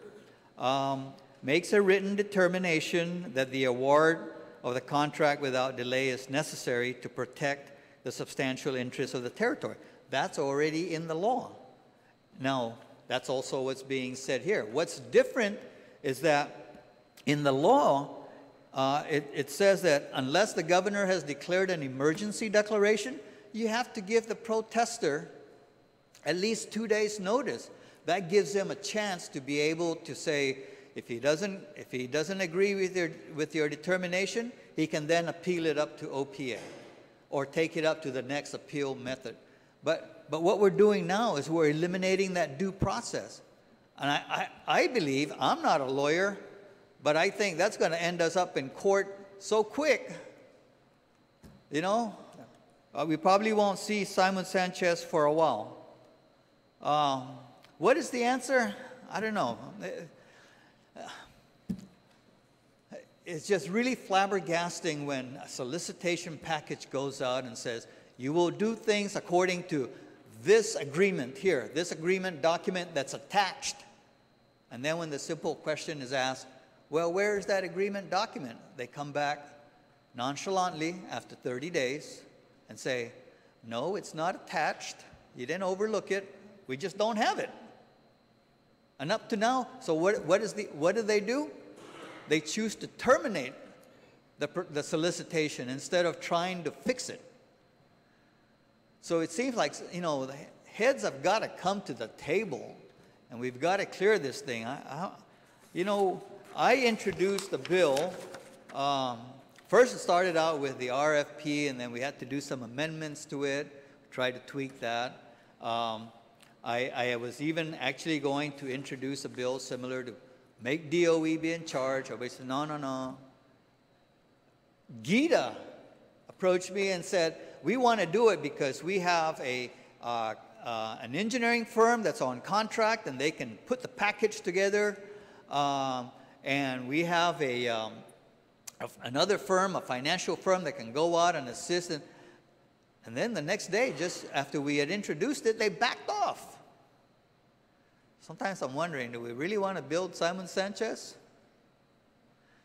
makes a written determination that the award of the contract without delay is necessary to protect the substantial interests of the territory. That's already in the law. Now, that's also what's being said here. What's different is that in the law, it says that unless the governor has declared an emergency declaration, you have to give the protester at least 2 days' notice. That gives them a chance to be able to say, if he doesn't agree with your determination, he can then appeal it up to OPA or take it up to the next appeal method. But what we're doing now is we're eliminating that due process. And I believe, I'm not a lawyer, but I think that's going to end us up in court so quick. You know, we probably won't see Simon Sanchez for a while. What is the answer? I don't know. It's just really flabbergasting when a solicitation package goes out and says, you will do things according to this agreement here, this agreement document that's attached. And then when the simple question is asked, well, where is that agreement document? They come back nonchalantly after 30 days and say, no, it's not attached. You didn't overlook it. We just don't have it. And up to now, so what do they do? They choose to terminate the solicitation instead of trying to fix it. So it seems like, you know, the heads have got to come to the table, and we've got to clear this thing. You know, I introduced the bill. First it started out with the RFP, and then we had to do some amendments to it, try to tweak that. I was even actually going to introduce a bill similar to make DOE be in charge. Everybody said, no, no, no. Gita approached me and said, we want to do it because we have an engineering firm that's on contract and they can put the package together. And we have another firm, a financial firm that can go out and assist. And then the next day, just after we had introduced it, they backed off. Sometimes I'm wondering, do we really want to build Simon Sanchez?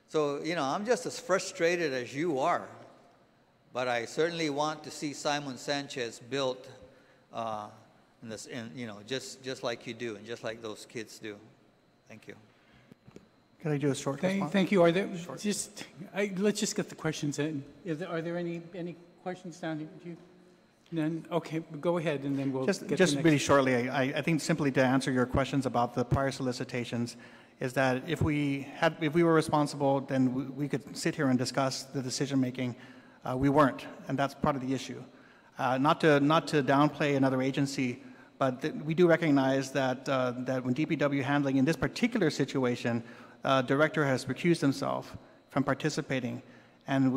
So, you know, I'm just as frustrated as you are, but I certainly want to see Simon Sanchez built, you know, just like you do and just like those kids do. Thank you. Can I do a short response? Thank you. Are there let's just get the questions in. Are there any questions down here? Do you? None? Okay, go ahead, and then we'll get to the Just next. really shortly, I think simply to answer your questions about the prior solicitations is that if we were responsible, then we could sit here and discuss the decision-making. We weren't, and that's part of the issue. Not to downplay another agency, But we do recognize that, that when DPW handling in this particular situation, director has recused himself from participating. And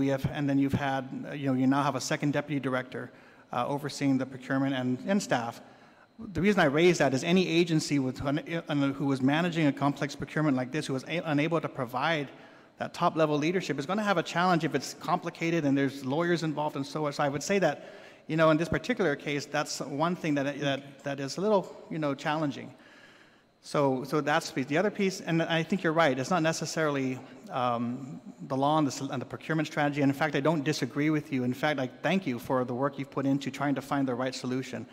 then you've had, you now have a second deputy director overseeing the procurement and staff. The reason I raise that is any agency who was managing a complex procurement like this, who was unable to provide that top-level leadership, is going to have a challenge if it's complicated and there's lawyers involved and so on. So I would say that, in this particular case, that's one thing that is a little, challenging. So that's the piece. The other piece, and I think you're right, it's not necessarily the law and the procurement strategy. And in fact, I don't disagree with you. In fact, I thank you for the work you've put into trying to find the right solution.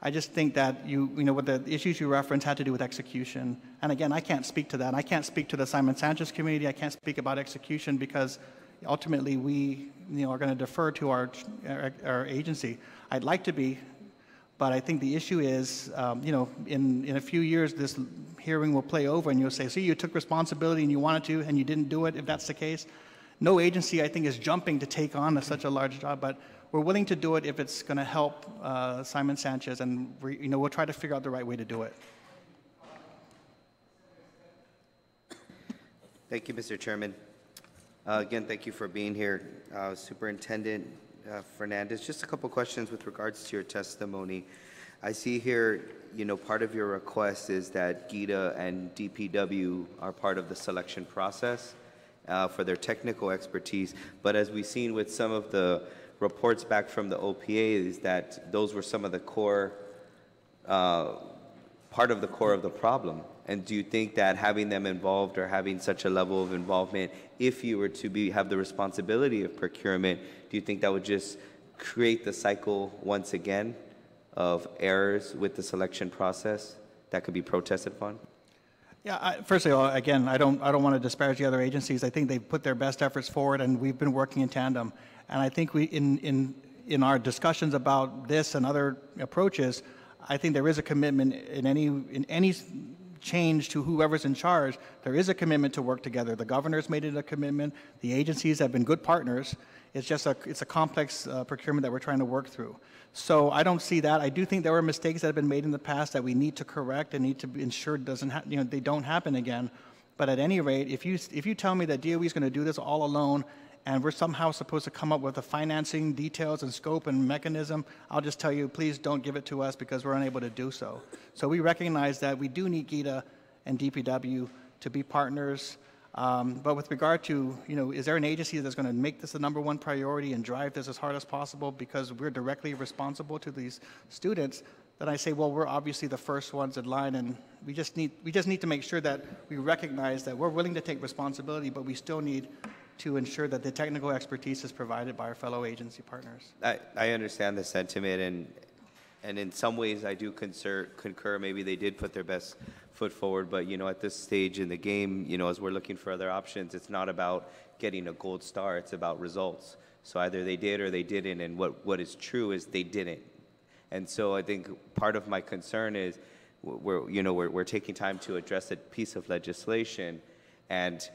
I just think that what the issues you referenced had to do with execution. And again, I can't speak to that. I can't speak to the Simon Sanchez community. I can't speak about execution because ultimately we, are going to defer to our agency. I'd like to be, but I think the issue is, in a few years, this hearing will play over and you'll say, see, you took responsibility and you wanted to and you didn't do it, if that's the case. No agency, I think, is jumping to take on such a large job, but we're willing to do it if it's going to help Simon Sanchez, and we'll try to figure out the right way to do it. Thank you, Mr. Chairman. Again, thank you for being here. Superintendent Fernandez, just a couple questions with regards to your testimony. I see here, part of your request is that GITA and DPW are part of the selection process for their technical expertise, but as we've seen with some of the reports back from the OPA is that those were some of the core, part of the core of the problem. And do you think that having them involved or having such a level of involvement, if you were to have the responsibility of procurement, do you think that would just create the cycle once again of errors with the selection process that could be protested upon? Yeah, first of all, again, I don't want to disparage the other agencies. I think they've put their best efforts forward, and we've been working in tandem. And I think in our discussions about this and other approaches, I think there is a commitment in any change to whoever's in charge. There is a commitment to work together. The governor's made it a commitment. The agencies have been good partners. It's just it's a complex procurement that we're trying to work through. So I don't see that. I do think there were mistakes that have been made in the past that we need to correct and need to ensure they don't happen again. But at any rate, if you tell me that DOE is going to do this all alone, and we're somehow supposed to come up with the financing details and scope and mechanism, I'll just tell you, please don't give it to us because we're unable to do so. So we recognize that we do need GITA and DPW to be partners. But with regard to, is there an agency that's going to make this the #1 priority and drive this as hard as possible because we're directly responsible to these students? Then I say, well, we're obviously the first ones in line, and we just need to make sure that we recognize that we're willing to take responsibility, but we still need to ensure that the technical expertise is provided by our fellow agency partners. I understand the sentiment, and in some ways I do concur. Maybe they did put their best foot forward, but at this stage in the game, as we're looking for other options, it's not about getting a gold star. It's about results. So either they did or they didn't, and what is true is they didn't. And so I think part of my concern is we're taking time to address a piece of legislation, and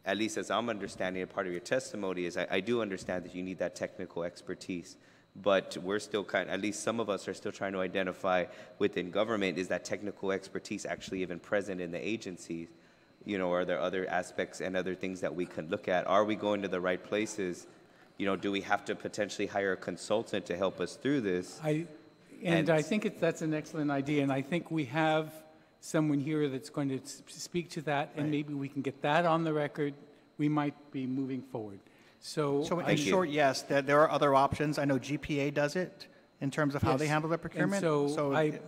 at least as I'm understanding it, part of your testimony is I do understand that you need that technical expertise, but we're still at least some of us are still trying to identify within government, is that technical expertise actually even present in the agencies? Are there other aspects and other things that we can look at? Are we going to the right places? Do we have to potentially hire a consultant to help us through this? I think that's an excellent idea, and I think we have someone here that's going to speak to that, and maybe we can get that on the record. We might be moving forward. So in short, yes, there are other options. I know GPA does it in terms of how they handle their procurement. And so it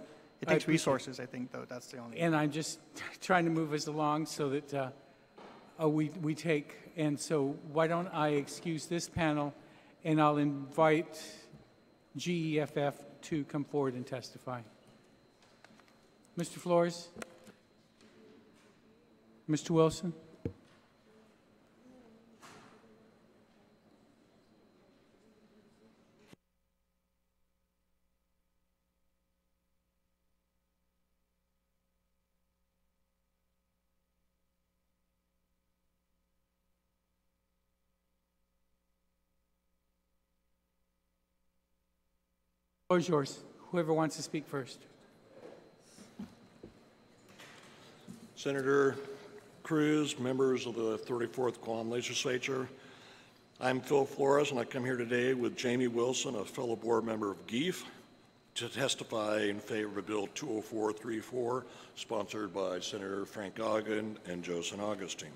takes resources, I think, though. That's the only. And I'm just trying to move us along so that we take. And so why don't I excuse this panel, and I'll invite GEFF to come forward and testify. Mr. Flores? Mr. Wilson? The floor is yours. Whoever wants to speak first. Senator Cruz, members of the 34th Guam Legislature. I'm Phil Flores, and I come here today with Jamie Wilson, a fellow board member of B.J.F, to testify in favor of Bill 20434, sponsored by Senator Frank Goggin and Joe St. Augustine.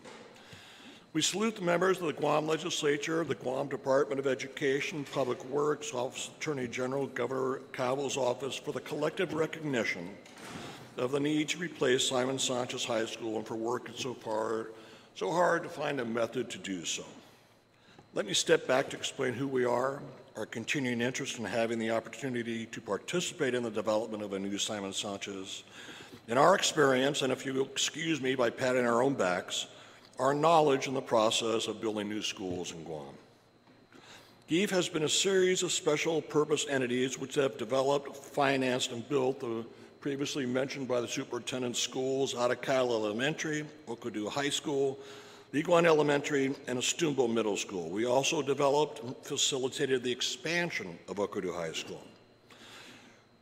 We salute the members of the Guam Legislature, the Guam Department of Education, Public Works, Office of Attorney General, Governor Caval's office for the collective recognition of the need to replace Simon Sanchez High School and for working so hard to find a method to do so. Let me step back to explain who we are, our continuing interest in having the opportunity to participate in the development of a new Simon Sanchez. In our experience, and if you will excuse me by patting our own backs, our knowledge in the process of building new schools in Guam. B.J.F has been a series of special purpose entities which have developed, financed, and built the previously mentioned by the superintendent schools Atacala Elementary, Okadu High School, Liguan Elementary, and Estumbo Middle School. We also developed and facilitated the expansion of Okadu High School.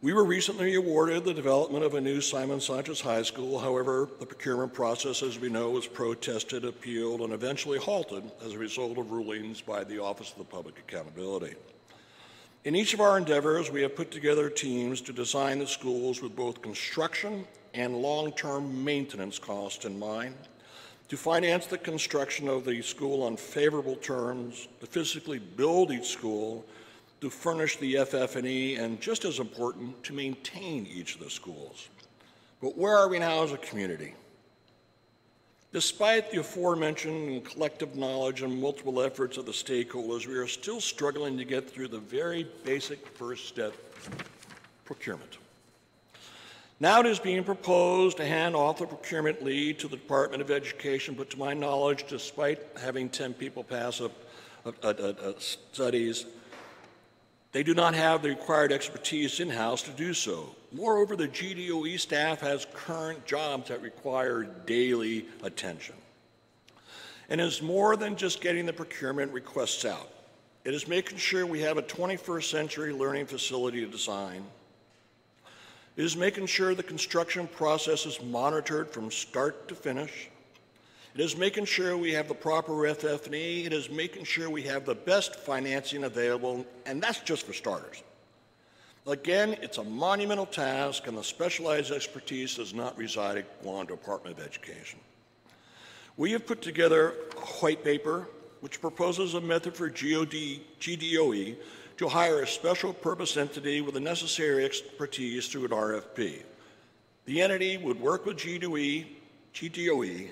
We were recently awarded the development of a new Simon Sanchez High School. However, the procurement process, as we know, was protested, appealed, and eventually halted as a result of rulings by the Office of the Public Accountability. In each of our endeavors, we have put together teams to design the schools with both construction and long-term maintenance costs in mind, to finance the construction of the school on favorable terms, to physically build each school, to furnish the FF&E, and just as important, to maintain each of the schools. But where are we now as a community? Despite the aforementioned collective knowledge and multiple efforts of the stakeholders, we are still struggling to get through the very basic first step, procurement. Now it is being proposed to hand off the procurement lead to the Department of Education, but to my knowledge, despite having 10 people pass studies, they do not have the required expertise in-house to do so. Moreover, the GDOE staff has current jobs that require daily attention. And it's more than just getting the procurement requests out. It is making sure we have a 21st century learning facility to design. It is making sure the construction process is monitored from start to finish. It is making sure we have the proper FF&E. It is making sure we have the best financing available, and that's just for starters. Again, it's a monumental task, and the specialized expertise does not reside at Guam Department of Education. We have put together a white paper which proposes a method for GDOE to hire a special purpose entity with the necessary expertise through an RFP. The entity would work with GDOE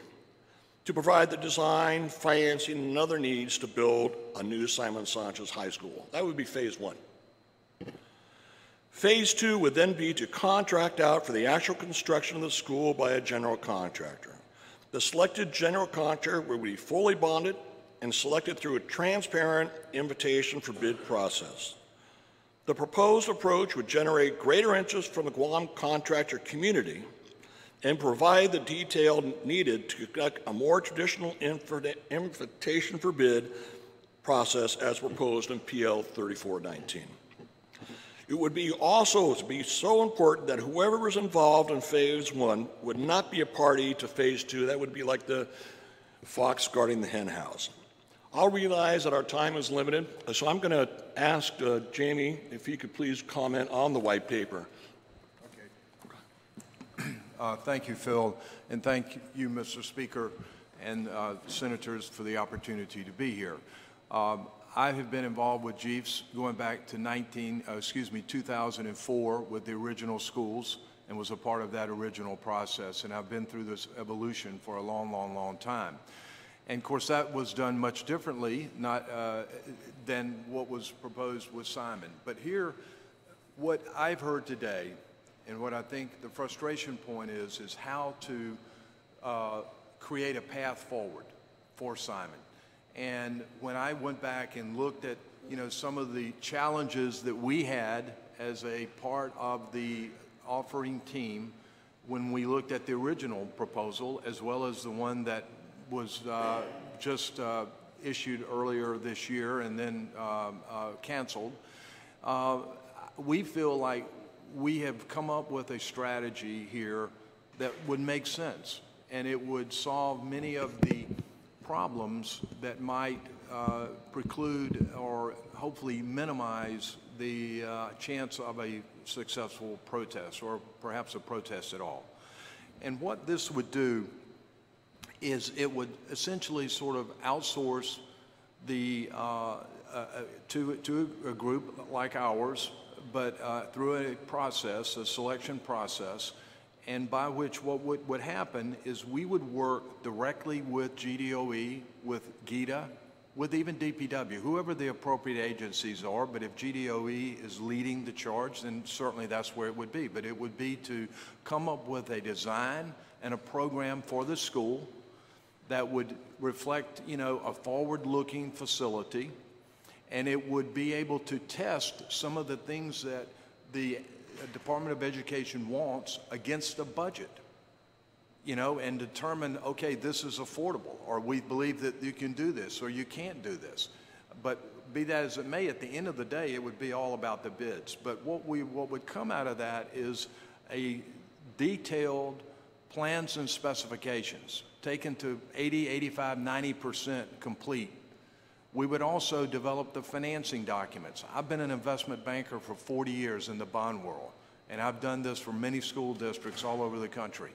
to provide the design, financing, and other needs to build a new Simon Sanchez High School. That would be phase one. Phase two would then be to contract out for the actual construction of the school by a general contractor. The selected general contractor would be fully bonded and selected through a transparent invitation for bid process. The proposed approach would generate greater interest from the Guam contractor community and provide the detail needed to conduct a more traditional invitation for bid process as proposed in PL 3419. It would be also be so important that whoever was involved in phase one would not be a party to phase two. That would be like the fox guarding the hen house. I'll realize that our time is limited, so I'm going to ask Jamie if he could please comment on the white paper. Thank you, Phil, and thank you, Mr. Speaker, and senators for the opportunity to be here. I have been involved with GDOE going back to 2004 with the original schools and was a part of that original process, and I've been through this evolution for a long, long, long time. And of course, that was done much differently than what was proposed with Simon. But here, what I've heard today, and what I think the frustration point is how to create a path forward for Simon. And when I went back and looked at, some of the challenges that we had as a part of the offering team, when we looked at the original proposal, as well as the one that was just issued earlier this year and then canceled, we feel like we have come up with a strategy here that would make sense. and it would solve many of the problems that might preclude or hopefully minimize the chance of a successful protest or perhaps a protest at all. And what this would do is it would essentially sort of outsource the to a group like ours, but through a process, a selection process, and by which what would happen is we would work directly with GDOE, with GITA, with even DPW, whoever the appropriate agencies are. But if GDOE is leading the charge, then certainly that's where it would be. But it would be to come up with a design and a program for the school that would reflect, you know, a forward-looking facility, and it would be able to test some of the things that the Department of Education wants against a budget, you know, and determine, okay, this is affordable, or we believe that you can do this, or you can't do this. But be that as it may, at the end of the day, it would be all about the bids. But what would come out of that is a detailed plans and specifications taken to 80, 85, 90% complete. We would also develop the financing documents. I've been an investment banker for 40 years in the bond world, and I've done this for many school districts all over the country.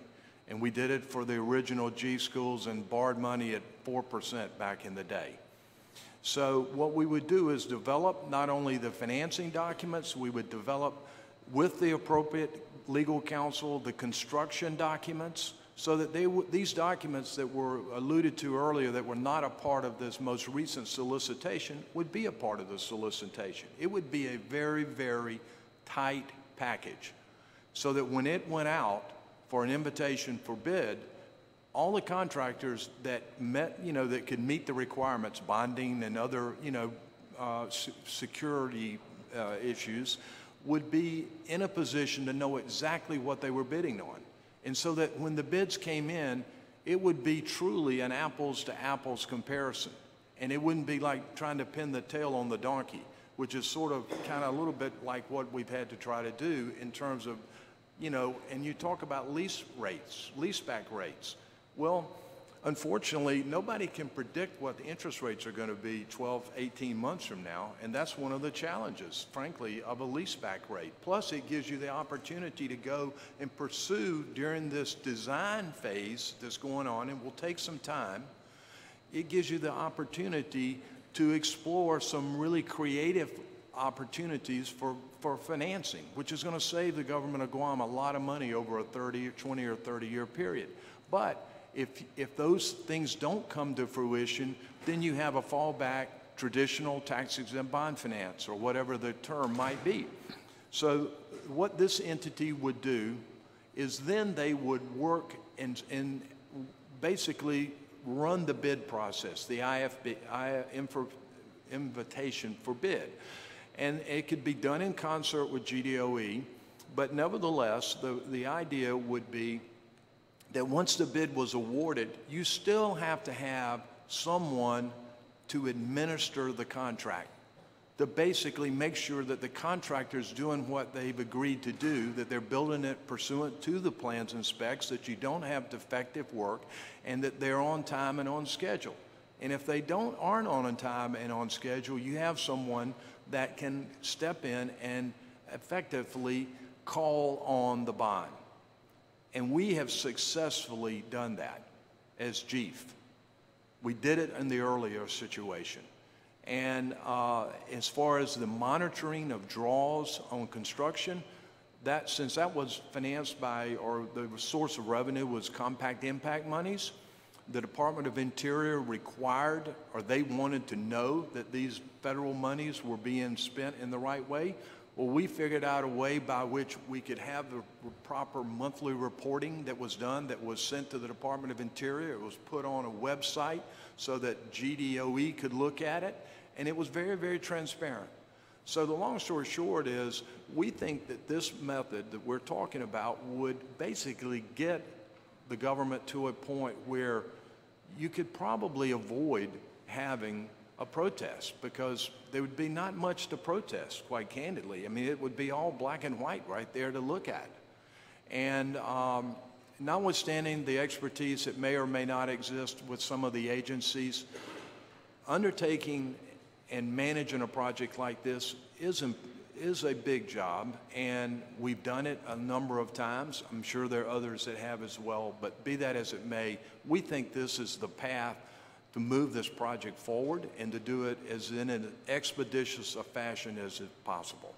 And we did it for the original G schools and borrowed money at 4% back in the day. So what we would do is develop not only the financing documents, we would develop with the appropriate legal counsel the construction documents, so that these documents that were alluded to earlier that were not a part of this most recent solicitation would be a part of the solicitation. It would be a very, very tight package, so that when it went out for an invitation for bid, all the contractors that met, you know, that could meet the requirements, bonding and other, you know, security issues, would be in a position to know exactly what they were bidding on. And so that when the bids came in, it would be truly an apples to apples comparison. And it wouldn't be like trying to pin the tail on the donkey, which is sort of kind of a little bit like what we've had to try to do in terms of, you know, and you talk about lease rates, leaseback rates. Well, unfortunately, nobody can predict what the interest rates are going to be 12, 18 months from now, and that's one of the challenges, frankly, of a leaseback rate. Plus, it gives you the opportunity to go and pursue during this design phase that's going on, and will take some time. It gives you the opportunity to explore some really creative opportunities for financing, which is going to save the government of Guam a lot of money over a 20 or 30-year period. But if those things don't come to fruition, then you have a fallback traditional tax-exempt bond finance, or whatever the term might be. So what this entity would do is then they would work and basically run the bid process, the invitation for bid. And it could be done in concert with GDOE, but nevertheless, the idea would be that once the bid was awarded, you still have to have someone to administer the contract, to basically make sure that the contractor's doing what they've agreed to do, that they're building it pursuant to the plans and specs, that you don't have defective work, and that they're on time and on schedule. And if they aren't on time and on schedule, you have someone that can step in and effectively call on the bond. And we have successfully done that as G.F. We did it in the earlier situation. And as far as the monitoring of draws on construction, since that was financed by, or the source of revenue was compact impact monies, the Department of Interior required, or they wanted to know that these federal monies were being spent in the right way. Well, we figured out a way by which we could have the proper monthly reporting that was done, that was sent to the Department of Interior. It was put on a website so that GDOE could look at it, and it was very, very transparent. So the long story short is, we think that this method that we're talking about would basically get the government to a point where you could probably avoid having a protest, because there would be not much to protest, quite candidly. I mean, it would be all black and white right there to look at. And notwithstanding the expertise that may or may not exist with some of the agencies, undertaking and managing a project like this is a big job, and we've done it a number of times. I'm sure there are others that have as well, but be that as it may, we think this is the path to move this project forward and to do it as in an expeditious a fashion as is possible.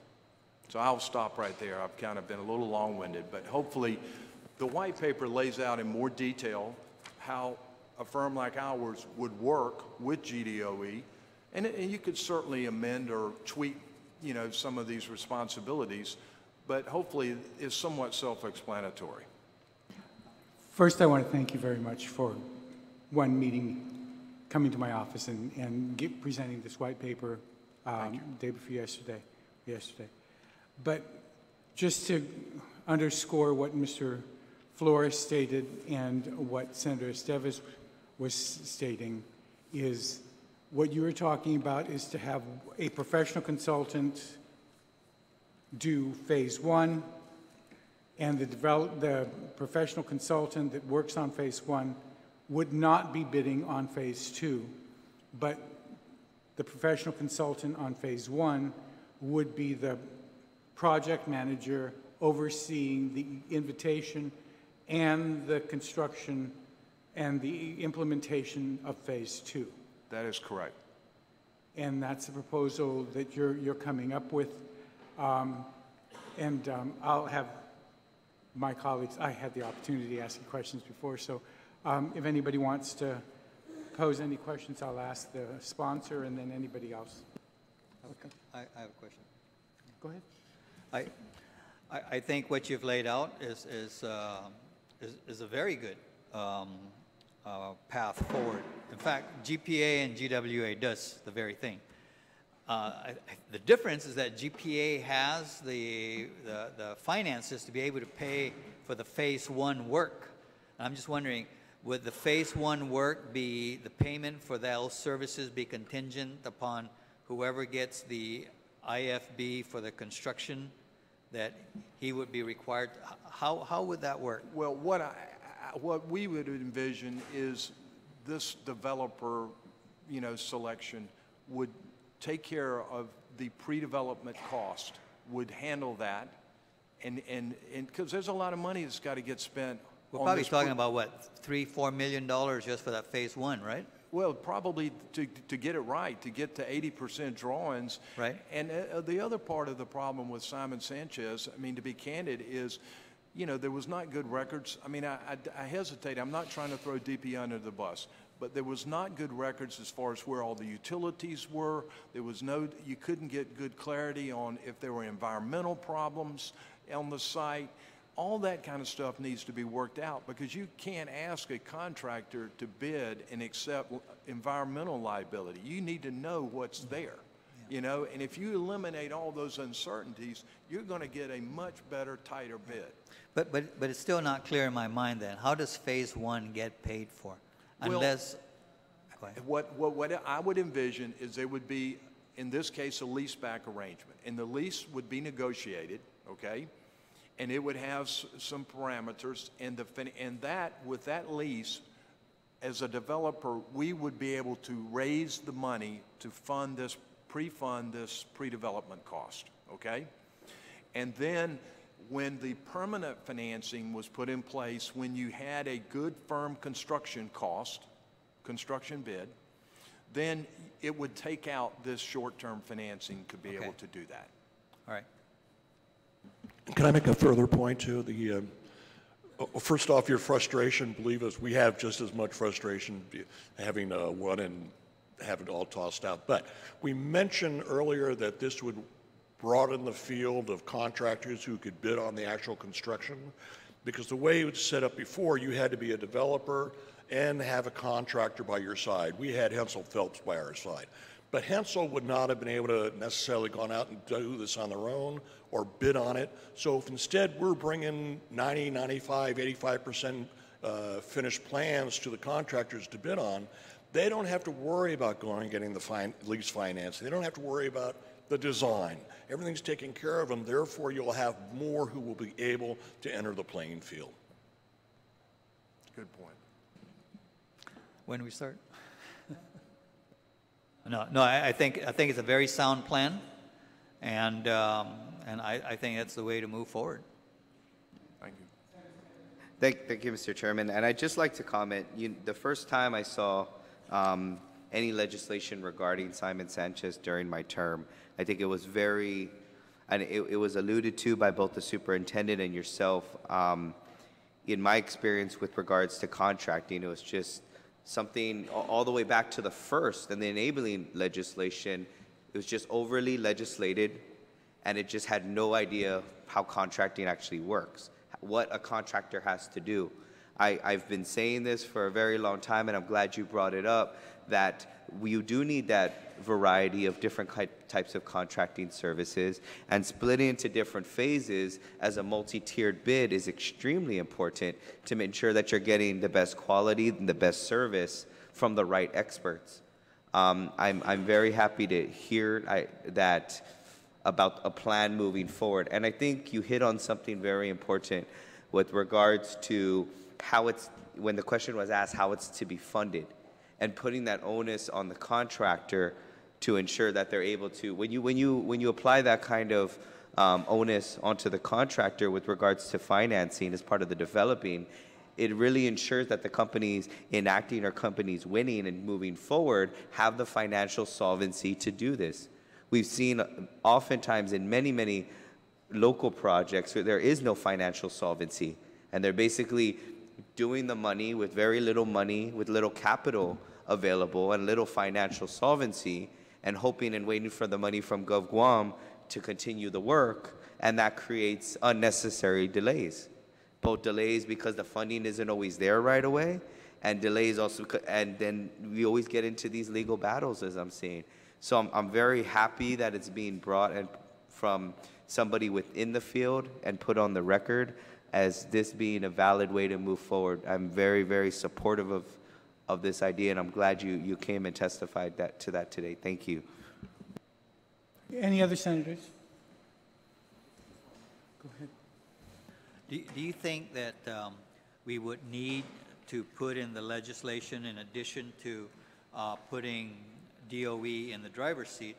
So I'll stop right there. I've kind of been a little long-winded, but hopefully the white paper lays out in more detail how a firm like ours would work with GDOE, and you could certainly amend or tweak, you know, some of these responsibilities, but hopefully it's somewhat self-explanatory. First, I want to thank you very much for coming to my office and presenting this white paper day before yesterday. But just to underscore what Mr. Flores stated and what Senator Esteves was stating, is what you were talking about is to have a professional consultant do phase one, and the professional consultant that works on phase one would not be bidding on phase two, but the professional consultant on phase one would be the project manager overseeing the invitation and the construction and the implementation of phase two. That is correct. And that's the proposal that you're coming up with. I'll have my colleagues, I had the opportunity to ask you questions before, so if anybody wants to pose any questions, I'll ask the sponsor and then anybody else. Okay. I have a question. Go ahead. I think what you've laid out is a very good path forward. In fact, GPA and GWA does the very thing. The difference is that GPA has the finances to be able to pay for the phase one work. And I'm just wondering, would the phase one work be, the payment for those services be contingent upon whoever gets the IFB for the construction, that he would be required? How would that work? Well, what we would envision is this developer, you know, selection would take care of the pre-development cost, would handle that, and because there's a lot of money that's got to get spent. We're probably talking about what, $3-4 million just for that phase one, right? Well, probably to get it right, to get to 80% drawings. Right. And the other part of the problem with Simon Sanchez, I mean, to be candid, is, you know, there was not good records. I mean, I hesitate. I'm not trying to throw DP under the bus, but there was not good records as far as where all the utilities were. There was you couldn't get good clarity on if there were environmental problems on the site. All that kind of stuff needs to be worked out, because you can't ask a contractor to bid and accept environmental liability. You need to know what's there, you know, and if you eliminate all those uncertainties, you're going to get a much better, tighter bid. But it's still not clear in my mind then. How does phase one get paid for? Unless, what I would envision is there would be, in this case, a leaseback arrangement, and the lease would be negotiated, okay? And it would have some parameters, and with that lease, as a developer, we would be able to raise the money to pre-fund this pre-development cost, okay? And then when the permanent financing was put in place, when you had a good firm construction bid, then it would take out this short-term financing to be able to do that. All right. Can I make a further point too? First off, your frustration, believe us, we have just as much frustration having won and have it all tossed out. But we mentioned earlier that this would broaden the field of contractors who could bid on the actual construction, because the way it was set up before, you had to be a developer and have a contractor by your side. We had Hensel Phelps by our side. But Hensel would not have been able to necessarily gone out and do this on their own or bid on it. So if instead we're bringing 90, 95, 85% finished plans to the contractors to bid on, they don't have to worry about going and getting the lease financing. They don't have to worry about the design. Everything's taken care of them. Therefore, you'll have more who will be able to enter the playing field. Good point. When do we start? No, I think it's a very sound plan, and I think that's the way to move forward. Thank you. Thank you, Mr. Chairman. And I'd just like to comment, the first time I saw any legislation regarding Simon Sanchez during my term, I think it was and it was alluded to by both the superintendent and yourself. In my experience with regards to contracting, it was just something all the way back to the first and the enabling legislation. It was just overly legislated, and it just had no idea how contracting actually works, what a contractor has to do. I've been saying this for a very long time, and I'm glad you brought it up, that we do need that variety of different types of contracting services, and splitting into different phases as a multi-tiered bid is extremely important to ensure that you're getting the best quality and the best service from the right experts. I'm very happy to hear that about a plan moving forward. And I think you hit on something very important with regards to how when the question was asked how it's to be funded, and putting that onus on the contractor to ensure that they're able to, when you apply that kind of onus onto the contractor with regards to financing as part of the developing, it really ensures that the companies enacting or companies winning and moving forward have the financial solvency to do this. We've seen oftentimes in many local projects where there is no financial solvency, and they're basically doing the money with very little money, with little capital available and little financial solvency, and hoping and waiting for the money from Gov Guam to continue the work, and that creates unnecessary delays. Both delays because the funding isn't always there right away, and delays also, and then we always get into these legal battles, as I'm seeing. So I'm very happy that it's being brought from somebody within the field and put on the record as this being a valid way to move forward. I'm very supportive of this idea, and I'm glad you came and testified to that today. Thank you. Any other senators? Go ahead. Do you think that we would need to put in the legislation, in addition to putting DOE in the driver's seat,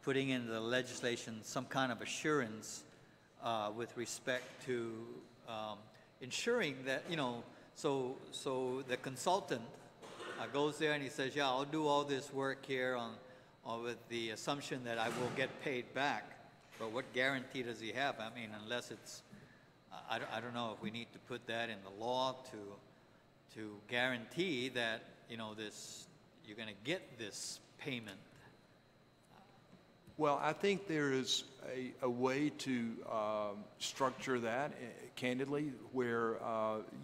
putting in the legislation some kind of assurance with respect to ensuring that, so the consultant goes there and he says, yeah, I'll do all this work here with the assumption that I will get paid back. But what guarantee does he have? I mean, unless it's, I don't know if we need to put that in the law to guarantee that, you're going to get this payment. Well, I think there is a way to structure that, candidly, where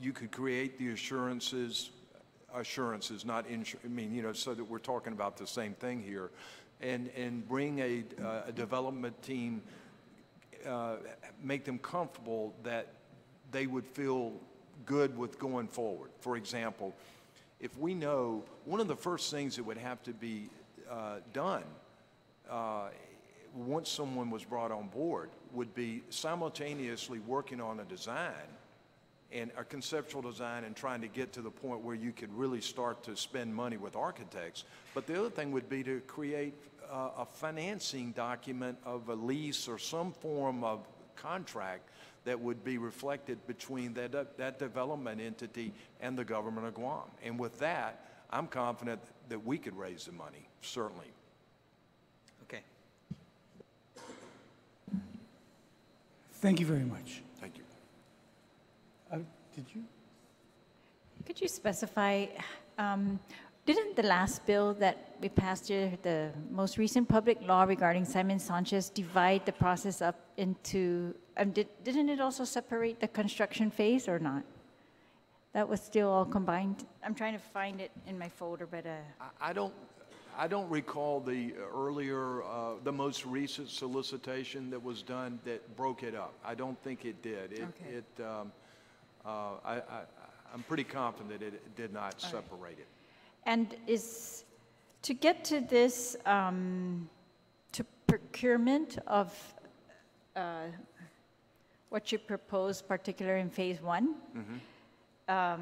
you could create the assurances, not so that we're talking about the same thing here, and bring a development team, make them comfortable that they would feel good with going forward. For example, if we know, one of the first things that would have to be done once someone was brought on board would be simultaneously working on a design, and a conceptual design, and trying to get to the point where you could really start to spend money with architects. But the other thing would be to create a financing document of a lease or some form of contract that would be reflected between that development entity and the government of Guam. And with that, I'm confident that we could raise the money, certainly. Okay. Thank you very much. Thank you. Did you? Could you specify, didn't the last bill that we passed here, the most recent public law regarding Simon Sanchez, divide the process up into, didn't it also separate the construction phase or not? That was still all combined? I'm trying to find it in my folder, but... I don't recall the earlier, the most recent solicitation that was done that broke it up. I don't think it did. I'm pretty confident it did not separate it. And to get to this, to procurement of what you propose, particularly in phase one, how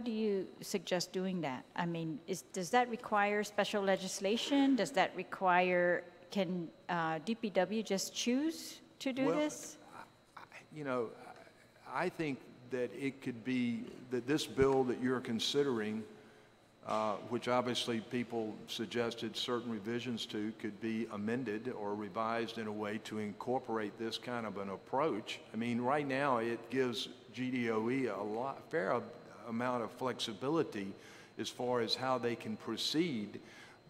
do you suggest doing that? I mean, does that require special legislation? Does that require, can DPW just choose to do this? You know, I think that it could be that this bill that you're considering, which obviously people suggested certain revisions to, could be amended or revised in a way to incorporate this kind of an approach. I mean, right now it gives GDOE a fair amount of flexibility as far as how they can proceed,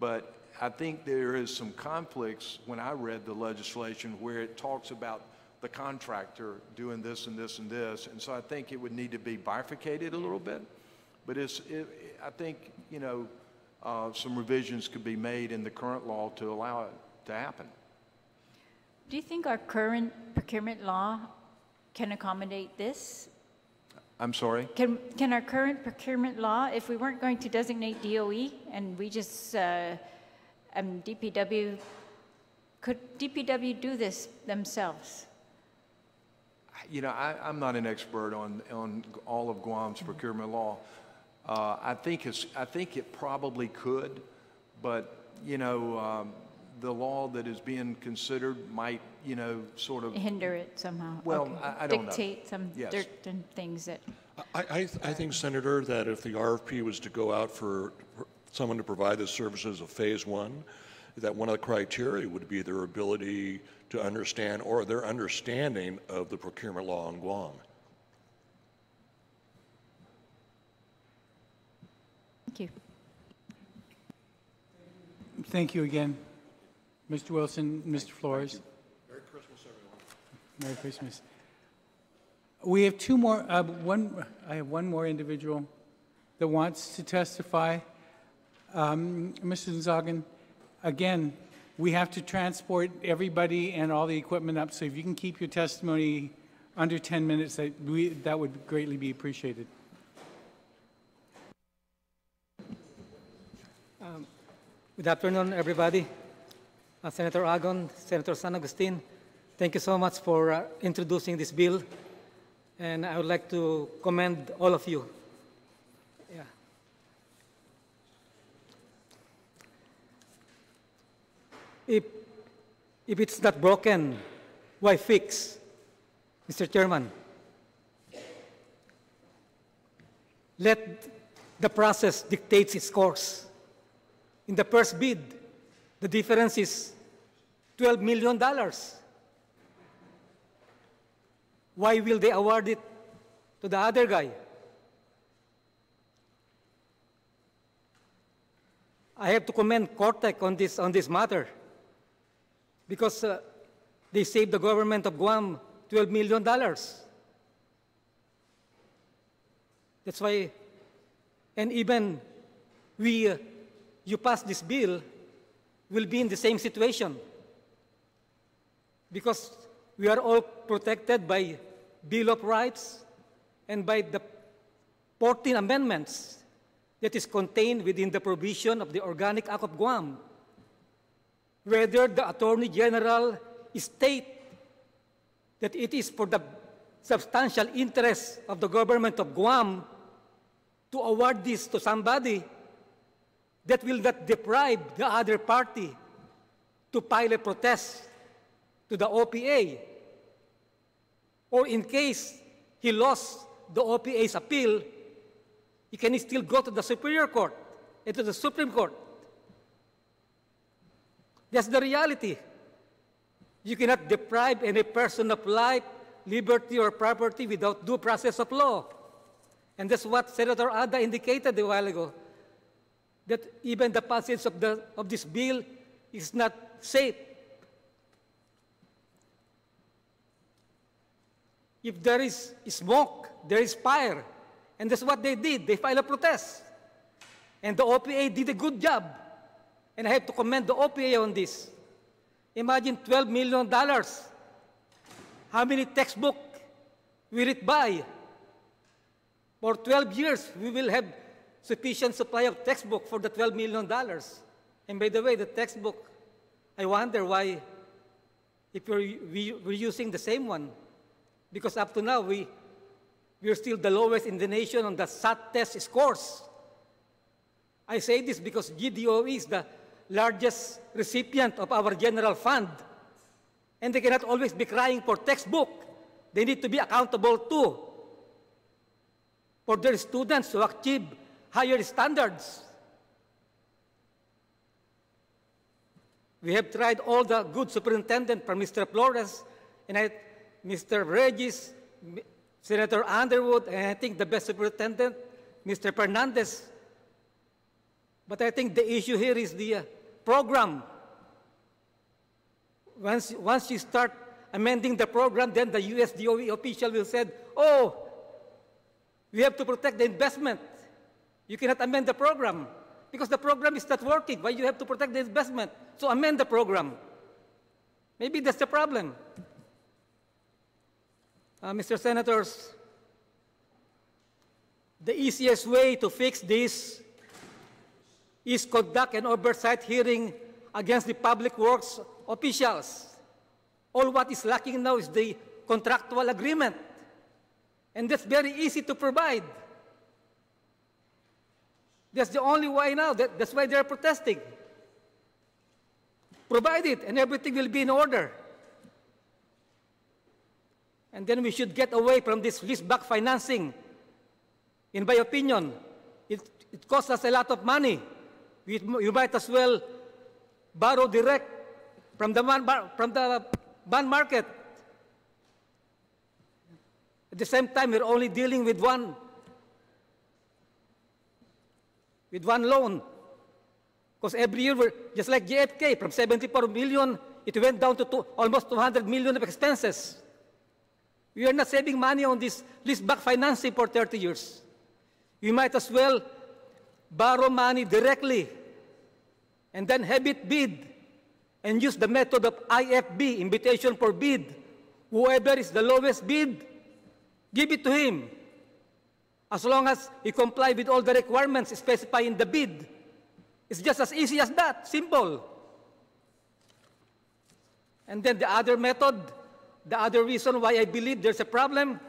but I think there is some conflicts when I read the legislation where it talks about the contractor doing this and this and this, and so I think it would need to be bifurcated a little bit. But I think, you know, some revisions could be made in the current law to allow it to happen. Do you think our current procurement law can accommodate this? I'm sorry? Can our current procurement law, if we weren't going to designate DOE and we just, DPW, could DPW do this themselves? You know, I'm not an expert on all of Guam's procurement law. I think it probably could, but you know, the law that is being considered might, you know, sort of hinder it somehow. Well, okay. I don't dictate know. some Yes. certain things that. I think, Senator, that if the RFP was to go out for someone to provide the services of phase one, that one of the criteria would be their ability to understand or their understanding of the procurement law in Guam. Thank you. Thank you again, Mr. Wilson, Mr. Flores. Merry Christmas, everyone. Merry Christmas. We have two more, I have one more individual that wants to testify. Mr. Nzagan, again, we have to transport everybody and all the equipment up, so if you can keep your testimony under 10 minutes, that would greatly be appreciated. Good afternoon, everybody. Senator Agon, Senator San Agustin, thank you so much for introducing this bill, and I would like to commend all of you. Yeah. If it's not broken, why fix, Mr. Chairman? Let the process dictate its course. In the first bid, the difference is $12 million. Why will they award it to the other guy? I have to commend Cortec on this matter because they saved the government of Guam $12 million. That's why, and even you pass this bill, we'll be in the same situation because we are all protected by Bill of Rights and by the 14 amendments that is contained within the provision of the Organic Act of Guam. Whether the Attorney General state that it is for the substantial interest of the government of Guam to award this to somebody that will not deprive the other party to file a protest to the OPA, or in case he lost the OPA's appeal, he can still go to the Superior Court and to the Supreme Court. That's the reality. You cannot deprive any person of life, liberty, or property without due process of law. And that's what Senator Ada indicated a while ago, that even the passage of this bill is not safe. If there is smoke, there is fire. And that's what they did. They filed a protest. And the OPA did a good job. And I have to commend the OPA on this. Imagine $12 million. How many textbooks will it buy? For 12 years, we will have sufficient supply of textbook for the $12 million. And by the way, the textbook, I wonder why, if we're using the same one, because up to now, we're still the lowest in the nation on the SAT test scores. I say this because GDOE is the largest recipient of our general fund, and they cannot always be crying for textbook. They need to be accountable too for their students to achieve higher standards. We have tried all the good superintendent from Mr. Flores, and Mr. Regis, Senator Underwood, and I think the best superintendent, Mr. Fernandez. But I think the issue here is the program. Once you start amending the program, then the USDOE official will say, oh, we have to protect the investment. You cannot amend the program because the program is not working. Why you have to protect the investment? So amend the program. Maybe that's the problem. Mr. Senators, the easiest way to fix this is conduct an oversight hearing against the public works officials. All what is lacking now is the contractual agreement. And that's very easy to provide. That's the only way now. That's why they're protesting. Provide it, and everything will be in order. And then we should get away from this leaseback financing. In my opinion, it costs us a lot of money. You might as well borrow direct from the bond market. At the same time, we're only dealing with one loan. Because every year, just like JFK, from 74 million, it went down to almost 200 million of expenses. We are not saving money on this leaseback financing for 30 years. We might as well borrow money directly and then have it bid and use the method of IFB, invitation for bid. Whoever is the lowest bid, give it to him. As long as he complies with all the requirements specified in the bid. It's just as easy as that, simple. And then the other method, the other reason why I believe there's a problem,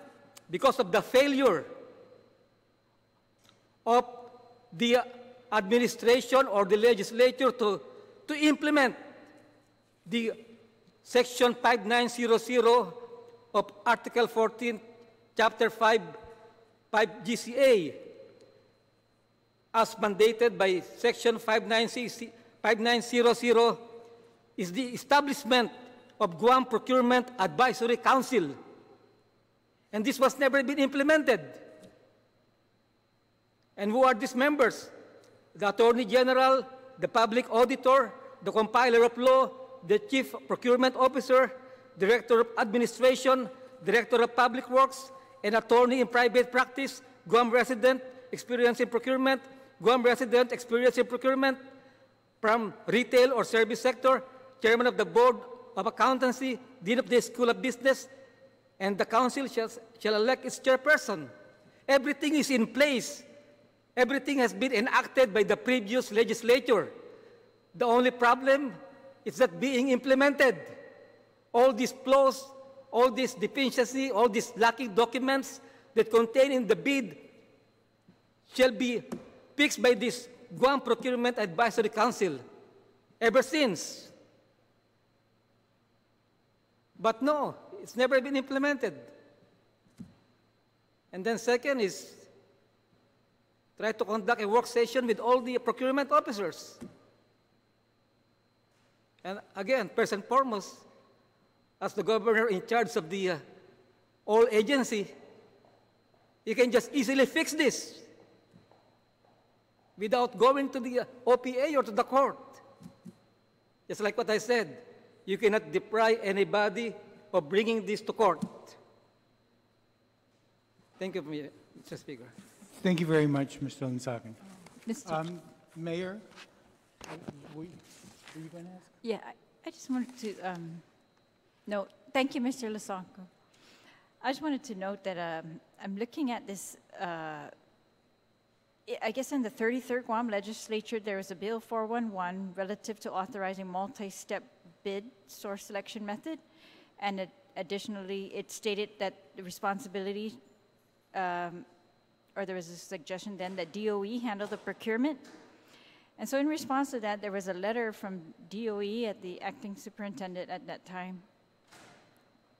because of the failure of the administration or the legislature to implement the Section 5900 of Article 14, Chapter 5 GCA, as mandated by Section 5900, is the establishment of Guam Procurement Advisory Council. And this was never been implemented. And who are these members? The Attorney General, the Public Auditor, the Compiler of Law, the Chief Procurement Officer, Director of Administration, Director of Public Works, an attorney in private practice, Guam resident, experience in procurement, Guam resident, experience in procurement, from retail or service sector, chairman of the Board of Accountancy, dean of the School of Business, and the council shall elect its chairperson. Everything is in place. Everything has been enacted by the previous legislature. The only problem is that being implemented. All these flaws, all this deficiency, all these lacking documents that contain in the bid shall be fixed by this Guam Procurement Advisory Council ever since. But no, it's never been implemented. And then second is try to conduct a work session with all the procurement officers. And again, first and foremost, as the governor in charge of the all agency, you can just easily fix this without going to the OPA or to the court. Just like what I said, you cannot deprive anybody of bringing this to court. Thank you, Mr. Speaker. Thank you very much, Mr. Linsaken. Mr. Mayor, were you going to ask? Yeah, I just wanted to note, thank you, Mr. Lisanko. I just wanted to note that I'm looking at this, I guess in the 33rd Guam Legislature, there was a Bill 411 relative to authorizing multi-step bid source selection method, and additionally, it stated that the responsibility, or there was a suggestion then that DOE handle the procurement. And so in response to that, there was a letter from DOE at the acting superintendent at that time,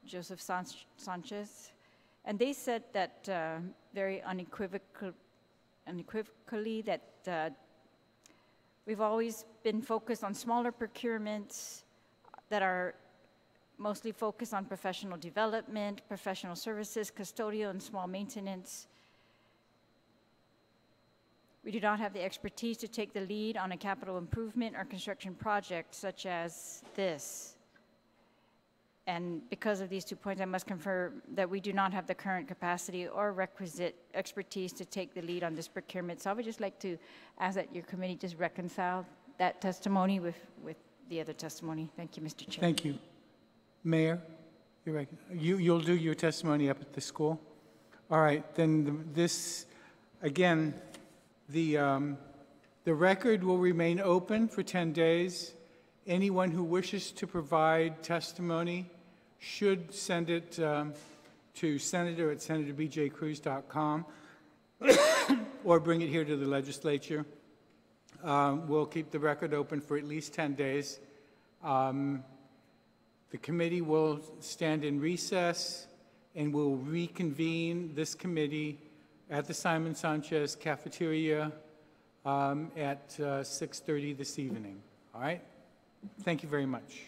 Joseph Sanchez, and they said that very unequivocally that we've always been focused on smaller procurements that are mostly focused on professional development, professional services, custodial, and small maintenance. We do not have the expertise to take the lead on a capital improvement or construction project such as this. And because of these 2 points, I must confirm that we do not have the current capacity or requisite expertise to take the lead on this procurement. So I would just like to ask that your committee just reconcile that testimony with the other testimony. Thank you, Mr. Chair. Thank you. Mayor, you'll do your testimony up at the school? All right, then this, again, the record will remain open for 10 days. Anyone who wishes to provide testimony should send it to senator@senator.bjcruz.com or bring it here to the legislature. We'll keep the record open for at least 10 days. The committee will stand in recess and will reconvene this committee at the Simon Sanchez cafeteria at 6:30 this evening. All right? Thank you very much.